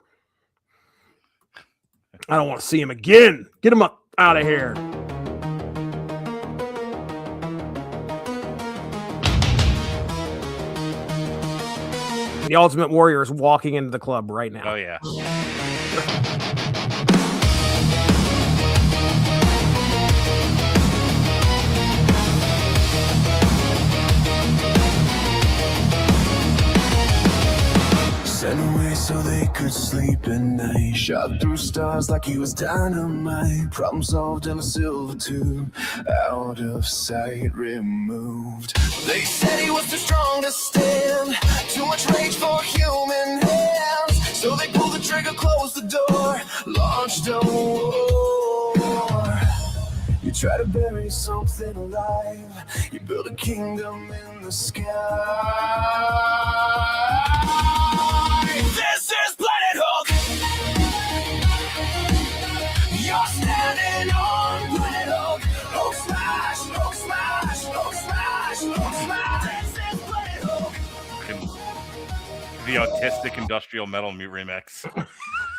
Speaker 3: I don't want to see him again. Get him up out of here. The Ultimate Warrior is walking into the club right now.
Speaker 2: Oh, yeah.
Speaker 4: Sent away so they could sleep at night. Shot through stars like he was dynamite. Problem solved in a silver tube. Out of sight, removed. They said he was too strong to stand. Too much rage for human hands. So they pulled the trigger, closed the door, launched a war. You try to bury something alive. You build a kingdom in the sky. This is Planet Hulk. You're standing on Planet Hulk. Hulk smash, Hulk smash, Hulk smash, Hulk smash. This is Planet Hulk.
Speaker 2: The autistic industrial metal mute remix.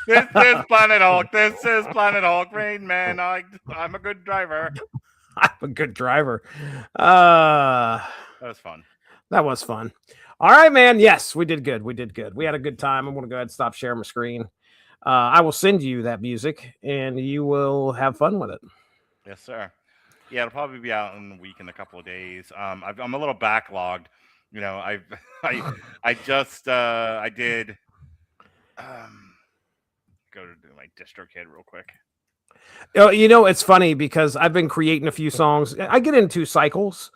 Speaker 2: This is Planet Hulk. This is Planet Hulk. Rain Man, I'm a good driver.
Speaker 3: I'm a good driver.
Speaker 2: That was fun.
Speaker 3: That was fun. All right, man. Yes, we did good. We did good. We had a good time. I'm going to go ahead and stop sharing my screen. I will send you that music, and you will have fun with it.
Speaker 2: Yes, sir. Yeah, it'll probably be out in a week, in a couple of days. I'm a little backlogged. You know, I did. Go to my DistroKid real quick.
Speaker 3: You know, it's funny because I've been creating a few songs. I get into cycles.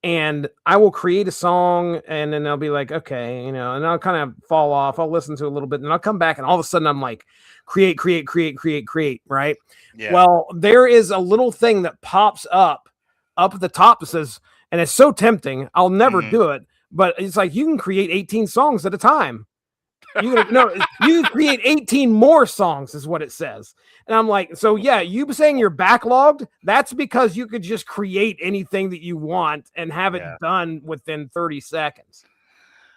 Speaker 3: And I will create a song and then I'll be like, okay, you know, and I'll kind of fall off. I'll listen to it a little bit and I'll come back and all of a sudden I'm like, create, right?
Speaker 2: Yeah.
Speaker 3: Well, there is a little thing that pops up at the top that says, and it's so tempting, I'll never do it, but it's like you can create 18 songs at a time. You can create 18 more songs is what it says. And I'm like, so yeah, you saying you're backlogged, that's because you could just create anything that you want and have it done within 30 seconds.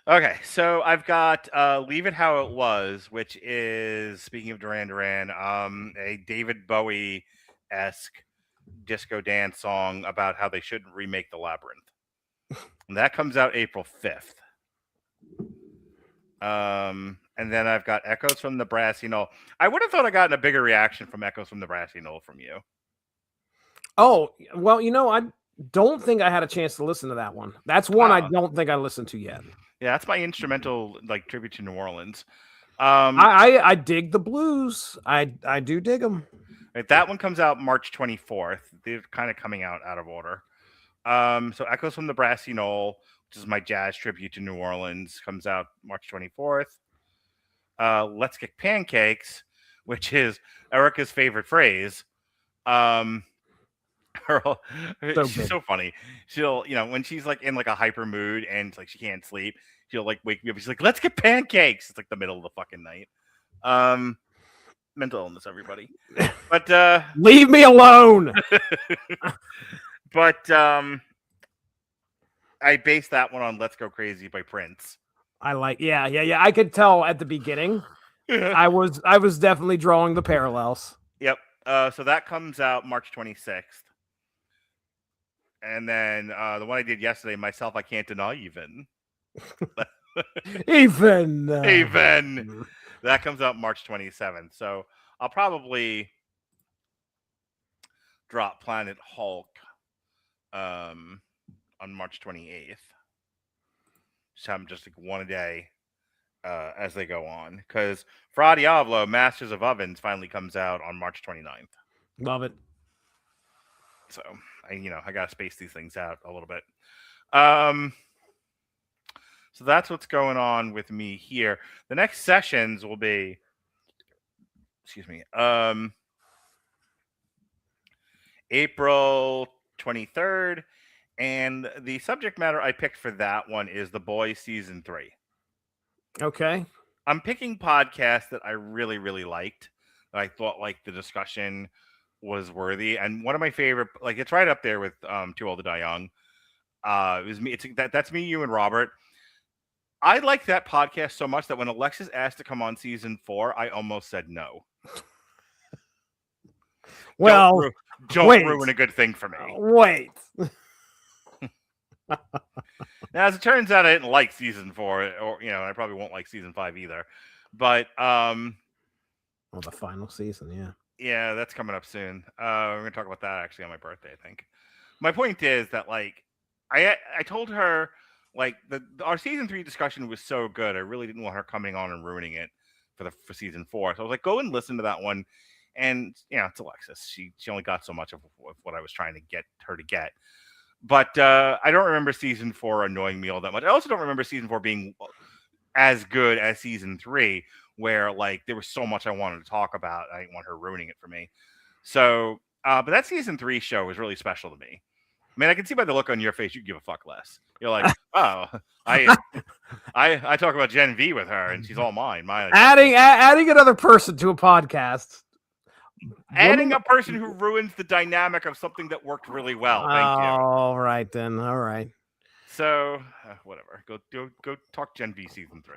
Speaker 2: Okay, so I've got Leave It How It Was, which is, speaking of Duran Duran, a David Bowie-esque disco dance song about how they shouldn't remake The Labyrinth. And that comes out April 5th. And then I've got Echoes from the Brassy Knoll. I would have thought I gotten a bigger reaction from Echoes from the Brassy Knoll from you.
Speaker 3: Oh, well, you know, I don't think I had a chance to listen to that one. That's one I don't think I listened to yet.
Speaker 2: Yeah, that's my instrumental, like, tribute to New Orleans.
Speaker 3: I dig the blues. I do dig them.
Speaker 2: Right, that one comes out March 24th. They're kind of coming out of order. So Echoes from the Brassy Knoll, which is my jazz tribute to New Orleans, comes out March 24th. Let's Get Pancakes, which is Erica's favorite phrase. She's so funny. She'll, you know, when she's like in like a hyper mood and like she can't sleep, she'll like wake me up. She's like, "Let's get pancakes." It's like the middle of the fucking night. Mental illness, everybody. But
Speaker 3: leave me alone.
Speaker 2: But I based that one on "Let's Go Crazy" by Prince.
Speaker 3: I like, yeah. I could tell at the beginning. I was definitely drawing the parallels.
Speaker 2: Yep. So that comes out March 26th. And then the one I did yesterday, Myself, I Can't Deny Even.
Speaker 3: Even.
Speaker 2: That comes out March 27th. So I'll probably drop Planet Hulk on March 28th. Just have them just like one a day as they go on. Because Fra Diavolo, Masters of Ovens, finally comes out on March 29th.
Speaker 3: Love it.
Speaker 2: So, I got to space these things out a little bit. So that's what's going on with me here. The next sessions will be excuse me, April 23rd. And the subject matter I picked for that one is The Boys season 3.
Speaker 3: Okay.
Speaker 2: I'm picking podcasts that I really, really liked. That I thought like the discussion was worthy. And one of my favorite, like it's right up there with Too Old to Die Young. It was me. That's me, you, and Robert. I like that podcast so much that when Alexis asked to come on season 4, I almost said no.
Speaker 3: Well,
Speaker 2: don't ruin a good thing for me.
Speaker 3: Wait.
Speaker 2: Now, as it turns out, I didn't like season 4, or I probably won't like season 5 either. But
Speaker 3: well, the final season,
Speaker 2: yeah, that's coming up soon. We're gonna talk about that actually on my birthday, I think. My point is that like I told her like our season 3 discussion was so good. I really didn't want her coming on and ruining it for season 4. So I was like, go and listen to that one. And it's Alexis. She only got so much of what I was trying to get her to get. But I don't remember season 4 annoying me all that much. I also don't remember season 4 being as good as season 3, where like there was so much I wanted to talk about. I didn't want her ruining it for me. So, but that season 3 show was really special to me. I mean, I can see by the look on your face you give a fuck less. You're like, oh, I talk about Gen V with her, and she's all mine.
Speaker 3: Adding another person to a podcast.
Speaker 2: Adding a person who ruins the dynamic of something that worked really well. Thank you.
Speaker 3: All right then. All right.
Speaker 2: So whatever. Go talk Gen V season 3.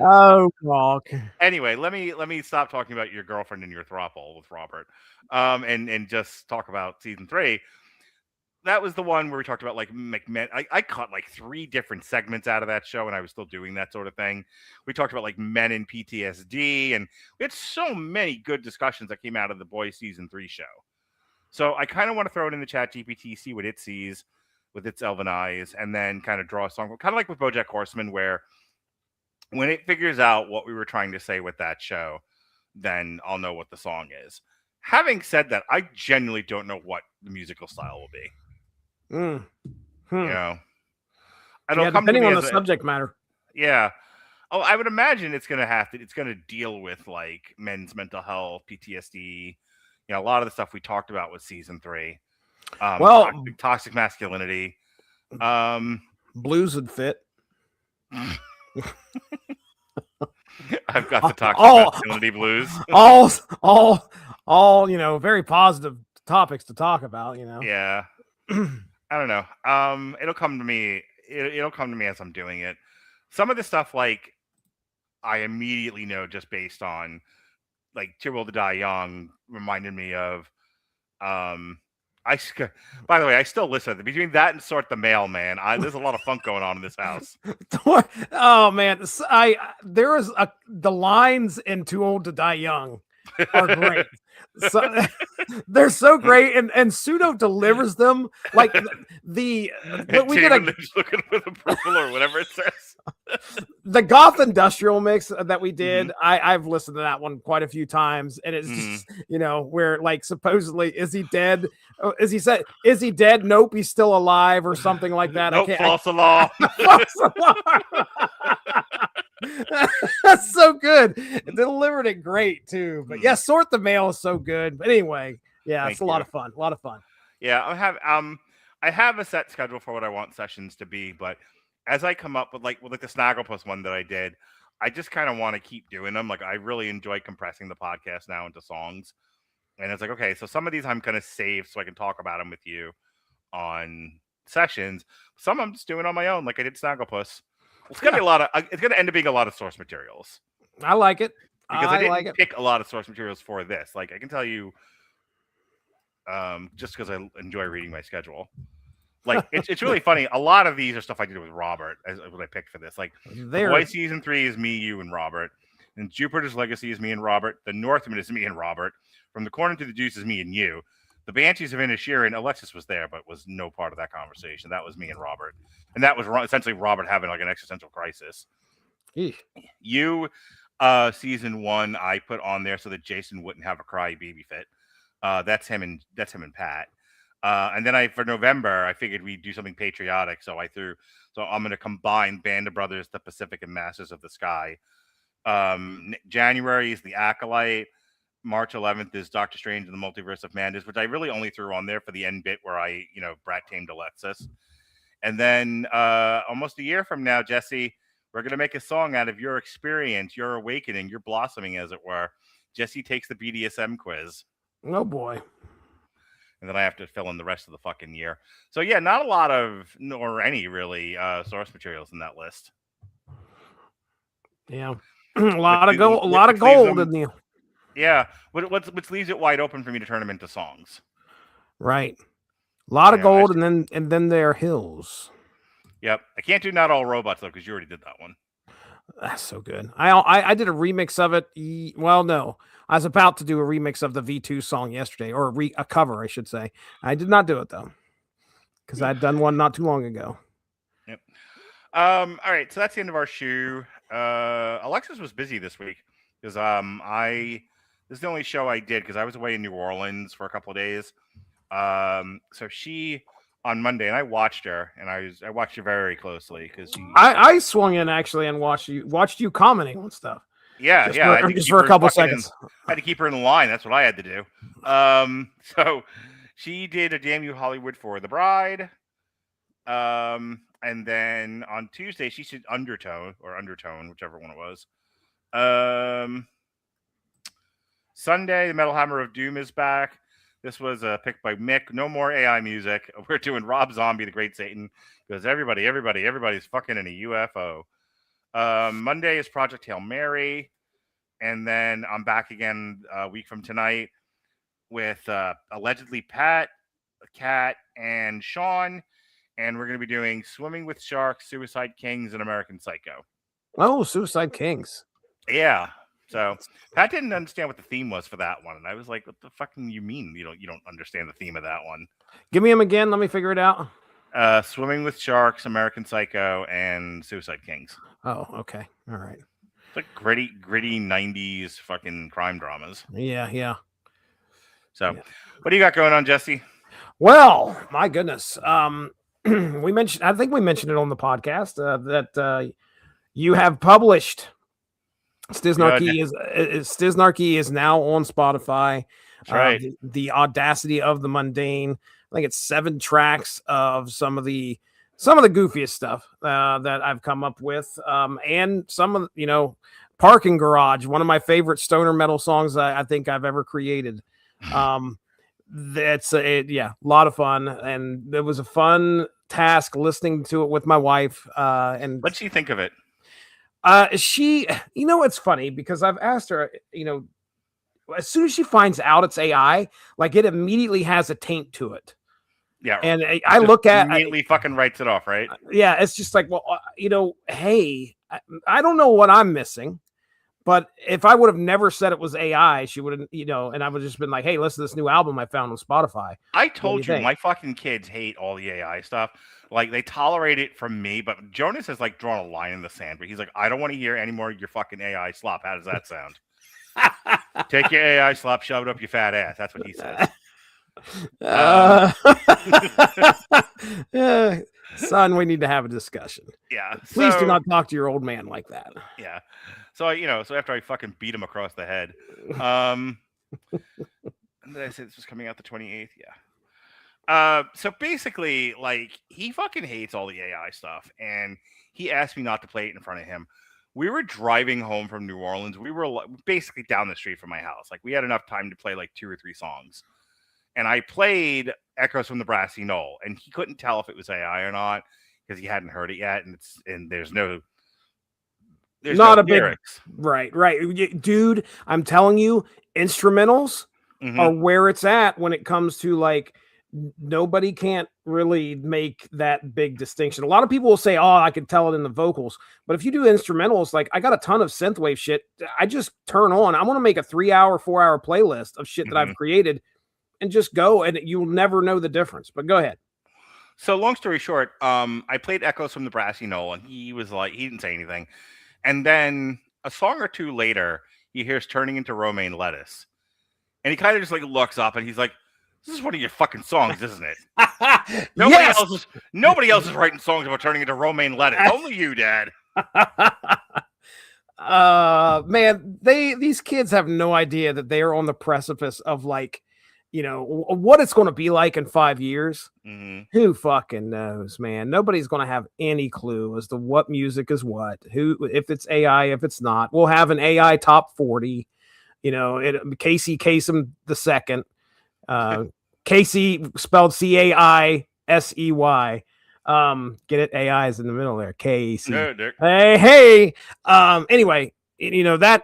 Speaker 3: Oh, fuck.
Speaker 2: Anyway, let me stop talking about your girlfriend and your throuple with Robert, and just talk about season 3. That was the one where we talked about like men. I caught like 3 different segments out of that show, and I was still doing that sort of thing. We talked about like men in PTSD, and we had so many good discussions that came out of the Boys season 3 show. So I kind of want to throw it in the chat GPT, see what it sees with its elven eyes, and then kind of draw a song, kind of like with BoJack Horseman, where when it figures out what we were trying to say with that show, then I'll know what the song is. Having said that, I genuinely don't know what the musical style will be.
Speaker 3: Depending on the subject matter.
Speaker 2: Yeah. Oh, I would imagine it's gonna deal with like men's mental health, PTSD. A lot of the stuff we talked about with season 3. Toxic masculinity.
Speaker 3: Blues would fit.
Speaker 2: I've got the toxic masculinity blues.
Speaker 3: all very positive topics to talk about.
Speaker 2: Yeah. I don't know. It'll come to me. It'll come to me as I'm doing it. Some of the stuff, like, I immediately know just based on, like, Too Old to Die Young reminded me of. By the way, I still listen. Between that and Sort the Mail, man, there's a lot of funk going on in this house.
Speaker 3: Oh man, the lines in Too Old to Die Young are great. So they're so great, and Pseudo delivers them like we get
Speaker 2: looking for the purple or whatever it says.
Speaker 3: The Goth Industrial mix that we did. I've listened to that one quite a few times, and it's just where like supposedly is he dead? Is he dead? Nope, he's still alive or something like that.
Speaker 2: Nope, false alarm.
Speaker 3: False alarm. That's so good. They delivered it great too. But yeah, Sort the Mail is so good. But anyway, yeah, it's a lot of fun. A lot of fun.
Speaker 2: Yeah, I have a set schedule for what I want sessions to be, but as I come up with like the Snagglepuss one that I did, I just kind of want to keep doing them. Like I really enjoy compressing the podcast now into songs. And it's like, okay, so some of these I'm gonna save so I can talk about them with you on sessions. Some I'm just doing on my own, like I did Snagglepuss. It's gonna be it's gonna end up being a lot of source materials.
Speaker 3: I like it
Speaker 2: because I didn't pick a lot of source materials for this. Like I can tell you, just because I enjoy reading my schedule. Like it's really funny. A lot of these are stuff I did with Robert as what I picked for this. Like The Boys season 3 is me, you, and Robert. And Jupiter's Legacy is me and Robert. The Northman is me and Robert. From the Corner to the Deuce is me and you. The Banshees of Inisherin, Alexis was there, but was no part of that conversation. That was me and Robert. And that was essentially Robert having like an existential crisis.
Speaker 3: Eesh.
Speaker 2: You, season 1, I put on there so that Jason wouldn't have a cry baby fit. That's him and Pat. And then for November, I figured we'd do something patriotic. So I'm going to combine Band of Brothers, The Pacific, and Masters of the Sky January is The Acolyte. March 11th is Doctor Strange and the Multiverse of Madness, which I really only threw on there for the end bit where I, brat tamed Alexis. And then almost a year from now, Jesse, we're going to make a song out of your experience, your awakening, your blossoming, as it were. Jesse takes the BDSM quiz.
Speaker 3: Oh, boy.
Speaker 2: And then I have to fill in the rest of the fucking year. So, yeah, not a lot of, or any really, source materials in that list.
Speaker 3: Yeah. a lot of gold in the...
Speaker 2: Yeah, which leaves it wide open for me to turn them into songs.
Speaker 3: Right. A lot of gold, and then there are hills.
Speaker 2: Yep. I can't do Not All Robots, though, because you already did that one.
Speaker 3: That's so good. I did a remix of it. Well, no. I was about to do a remix of the V2 song yesterday, or a cover, I should say. I did not do it, though, because I'd done one not too long ago.
Speaker 2: Yep. All right, so that's the end of our shoe. Alexis was busy this week, because this is the only show I did, because I was away in New Orleans for a couple of days. So she... on Monday, and I watched her, and I watched her very closely because
Speaker 3: I swung in actually and watched you commenting on stuff.
Speaker 2: Yeah,
Speaker 3: just for a couple seconds.
Speaker 2: I had to keep her in line. That's what I had to do. So she did a Damn You Hollywood for the Bride. And then on Tuesday she did Undertone, whichever one it was. Sunday, the Metal Hammer of Doom is back. This was picked by Mick. No more AI music. We're doing Rob Zombie, the Great Satan, because everybody's fucking in a UFO. Monday is Project Hail Mary. And then I'm back again a week from tonight with allegedly Pat, Kat, and Sean. And we're going to be doing Swimming with Sharks, Suicide Kings, and American Psycho.
Speaker 3: Oh, Suicide Kings.
Speaker 2: Yeah. So Pat didn't understand what the theme was for that one, and I was like, "What the fuck do you mean? You don't understand the theme of that one?"
Speaker 3: Give me them again. Let me figure it out.
Speaker 2: Swimming with Sharks, American Psycho, and Suicide Kings.
Speaker 3: Oh, okay, all right.
Speaker 2: It's like gritty '90s fucking crime dramas.
Speaker 3: Yeah.
Speaker 2: So, what do you got going on, Jesse?
Speaker 3: Well, my goodness. I think we mentioned it on the podcast that you have published. Stiznarchy is now on Spotify.
Speaker 2: That's right.
Speaker 3: The Audacity of the Mundane. I think it's 7 tracks of some of the goofiest stuff that I've come up with, and some of Parking Garage, one of my favorite stoner metal songs I think I've ever created. That's a lot of fun, and it was a fun task listening to it with my wife. And
Speaker 2: what'd she think of it?
Speaker 3: She, it's funny because I've asked her, as soon as she finds out it's AI, like it immediately has a taint to it.
Speaker 2: Yeah.
Speaker 3: And I look at
Speaker 2: immediately fucking writes it off, right?
Speaker 3: Yeah. It's just like, well, hey, I don't know what I'm missing, but if I would have never said it was AI, she would have, and I would have just been like, hey, listen to this new album I found on Spotify.
Speaker 2: I told you my fucking kids hate all the AI stuff. Like, they tolerate it from me, but Jonas has like drawn a line in the sand where he's like, I don't want to hear any more of your fucking AI slop. How does that sound? Take your AI slop, shove it up your fat ass. That's what he says.
Speaker 3: Son, we need to have a discussion.
Speaker 2: Yeah.
Speaker 3: Please do not talk to your old man like that.
Speaker 2: Yeah. So, so after I fucking beat him across the head, did I say this was coming out the 28th? Yeah. So basically, like, he fucking hates all the AI stuff, and he asked me not to play it in front of him. We were driving home from New Orleans. We were basically down the street from my house. Like, we had enough time to play like 2 or 3 songs. And I played Echoes from the Brassy Knoll, and he couldn't tell if it was AI or not because he hadn't heard it yet, and there's not no lyrics.
Speaker 3: Right, dude. I'm telling you, instrumentals are where it's at when it comes to like. Nobody can't really make that big distinction. A lot of people will say, "Oh, I can tell it in the vocals," but if you do instrumentals, like I got a ton of synthwave shit. I just turn on. I want to make a 3-hour, 4-hour playlist of shit that I've created, and just go, and you'll never know the difference. But go ahead.
Speaker 2: So, long story short, I played Echoes from the Brassy Knoll, and he was like, he didn't say anything, and then a song or two later, he hears "Turning into Romaine Lettuce," and he kind of just like looks up, and he's like, "This is one of your fucking songs, isn't it?" Nobody else is writing songs about turning into romaine lettuce. Only you, Dad.
Speaker 3: Man, these kids have no idea that they are on the precipice of like, what it's going to be like in 5 years. Who fucking knows, man? Nobody's going to have any clue as to what music is what, if it's AI, if it's not. We'll have an AI top 40, Casey Kasem the second, Casey spelled Caisey. Get it? AI is in the middle there. Casey.
Speaker 2: No, Dick.
Speaker 3: Hey. Anyway, that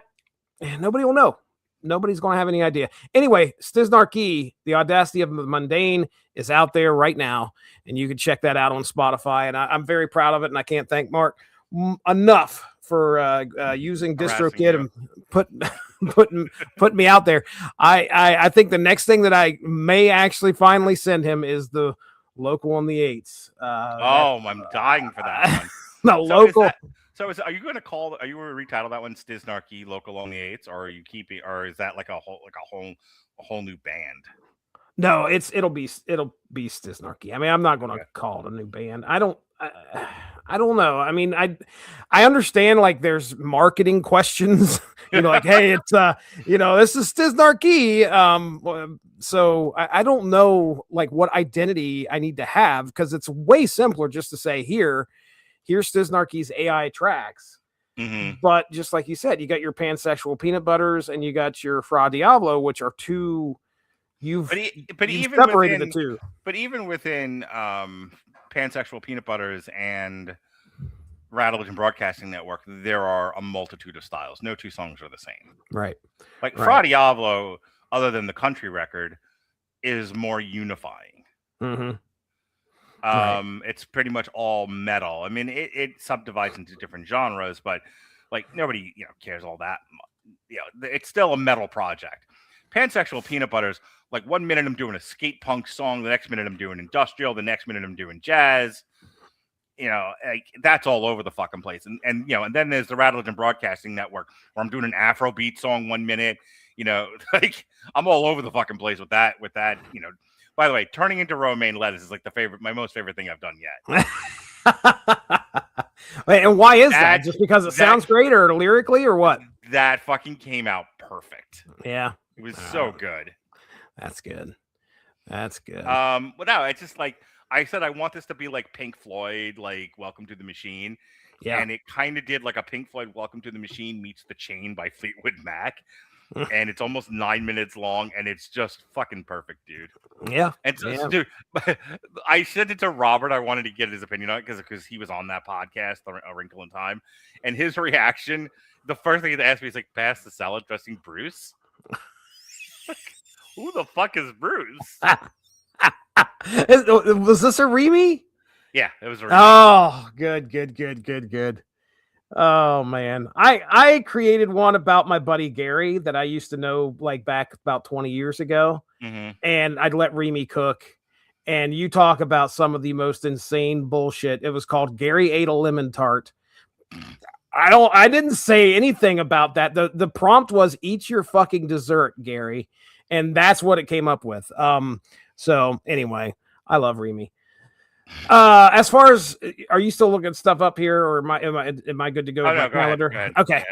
Speaker 3: nobody will know. Nobody's going to have any idea. Anyway, Stiznarchy, The Audacity of the Mundane, is out there right now, and you can check that out on Spotify. And I'm very proud of it, and I can't thank Mark enough for using DistroKid and putting me out there. I think the next thing that I may actually finally send him is the local on the 8s.
Speaker 2: I'm dying for that one.
Speaker 3: The local.
Speaker 2: Are you going to retitle that one Stiznarchy Local on the 8s, or are you keeping, or is that like a whole new band?
Speaker 3: No, it'll be Stiznarchy. I mean, I'm not going to call it a new band. I don't know. I mean, I understand like there's marketing questions, like, hey, it's this is Stiznarchy. So I don't know like what identity I need to have, because it's way simpler just to say here's Stiznarchy's AI tracks. But just like you said, you got your pansexual peanut butters and you got your Fra Diablo, which are two. You've separated the two.
Speaker 2: But even within pansexual peanut butters and Rattlebridge Broadcasting Network, there are a multitude of styles. No two songs are the same.
Speaker 3: Right.
Speaker 2: Like Fra Diablo, other than the country record, is more unifying. It's pretty much all metal. I mean, it subdivides into different genres, but like nobody cares all that. It's still a metal project. Pansexual peanut butters, like 1 minute I'm doing a skate punk song, the next minute I'm doing industrial, the next minute I'm doing jazz. Like that's all over the fucking place. And then there's the Rattlebridge Broadcasting Network where I'm doing an Afrobeat song 1 minute. Like I'm all over the fucking place with that. By the way, turning into romaine lettuce is like my most favorite thing I've done yet.
Speaker 3: Wait, and why is that? Just because it sounds great, or lyrically, or what?
Speaker 2: That fucking came out perfect.
Speaker 3: Yeah,
Speaker 2: it was so good.
Speaker 3: That's good.
Speaker 2: Well, no, it's just like I said, I want this to be like Pink Floyd, like Welcome to the Machine.
Speaker 3: Yeah,
Speaker 2: and it kind of did like a Pink Floyd Welcome to the Machine meets The Chain by Fleetwood Mac. And it's almost 9 minutes long, and it's just fucking perfect, dude.
Speaker 3: Yeah.
Speaker 2: And dude, I sent it to Robert. I wanted to get his opinion on it because he was on that podcast, A Wrinkle in Time, and his reaction. The first thing he asked me is like, "Pass the salad dressing, Bruce." Who the fuck is Bruce?
Speaker 3: Was this a Remy?
Speaker 2: Yeah, it was a Remy.
Speaker 3: Oh, good. Oh man, I created one about my buddy Gary that I used to know like back about 20 years ago, and I'd let Remy cook. And you talk about some of the most insane bullshit. It was called Gary Ate a Lemon Tart. I didn't say anything about that. The prompt was eat your fucking dessert, Gary, and that's what it came up with. So anyway, I love Remy. As far as, are you still looking stuff up here, or am I good to go?
Speaker 2: Oh, no, go calendar? Ahead.
Speaker 3: Okay.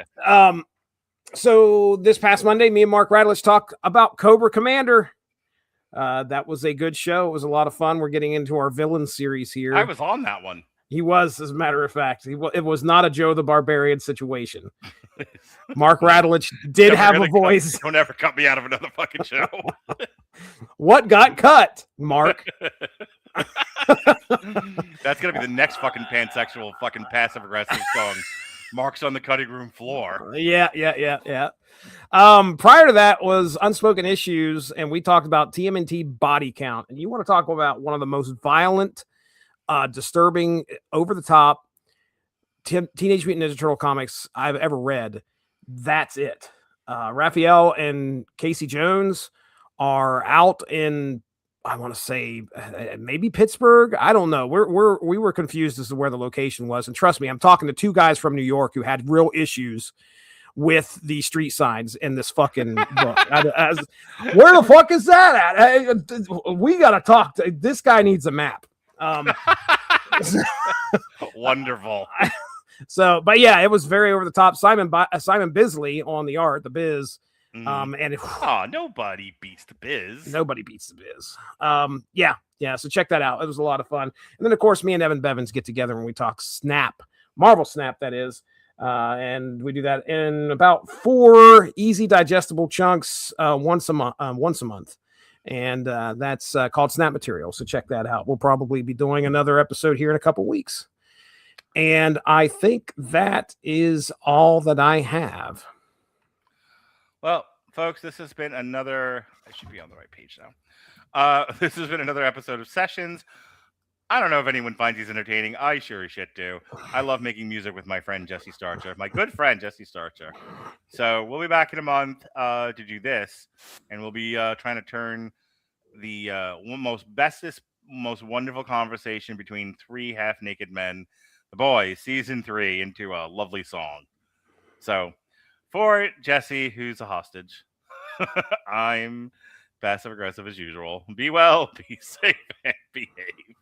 Speaker 3: So this past Monday, me and Mark Radulich talked about Cobra Commander. That was a good show. It was a lot of fun. We're getting into our villain series here.
Speaker 2: I was on that one.
Speaker 3: He was, as a matter of fact. It was not a Joe the Barbarian situation. Mark Radulich did have a voice.
Speaker 2: Don't ever cut me out of another fucking show.
Speaker 3: What got cut, Mark?
Speaker 2: That's gonna be the next fucking pansexual fucking passive aggressive song. Mark's on the cutting room floor.
Speaker 3: Yeah. Prior to that was Unspoken Issues, and we talked about TMNT Body Count. And you want to talk about one of the most violent, disturbing, over the top Teenage Mutant Ninja Turtle comics I've ever read. That's it. Raphael and Casey Jones are out in, I want to say maybe Pittsburgh. I don't know. We were confused as to where the location was. And trust me, I'm talking to two guys from New York who had real issues with the street signs in this fucking book. Where the fuck is that at? We got to talk. This guy needs a map.
Speaker 2: Wonderful.
Speaker 3: So, but yeah, it was very over the top. Simon Bisley on the art, the Biz. And
Speaker 2: nobody beats the Biz.
Speaker 3: Nobody beats the Biz. Yeah. So check that out. It was a lot of fun. And then, of course, me and Evan Bevins get together and we talk Snap, Marvel Snap, that is. And we do that in about 4 easy digestible chunks once a month. And that's called Snap Material. So check that out. We'll probably be doing another episode here in a couple weeks. And I think that is all that I have.
Speaker 2: Well, folks, this has been another... I should be on the right page now. This has been another episode of Sessions. I don't know if anyone finds these entertaining. I sure as shit do. I love making music with my friend Jesse Starcher, my good friend Jesse Starcher. So we'll be back in a month to do this, and we'll be trying to turn the most wonderful conversation between 3 half-naked men, The Boys, Season 3, into a lovely song. So for Jesse, who's a hostage, I'm passive-aggressive as usual. Be well, be safe, and behave.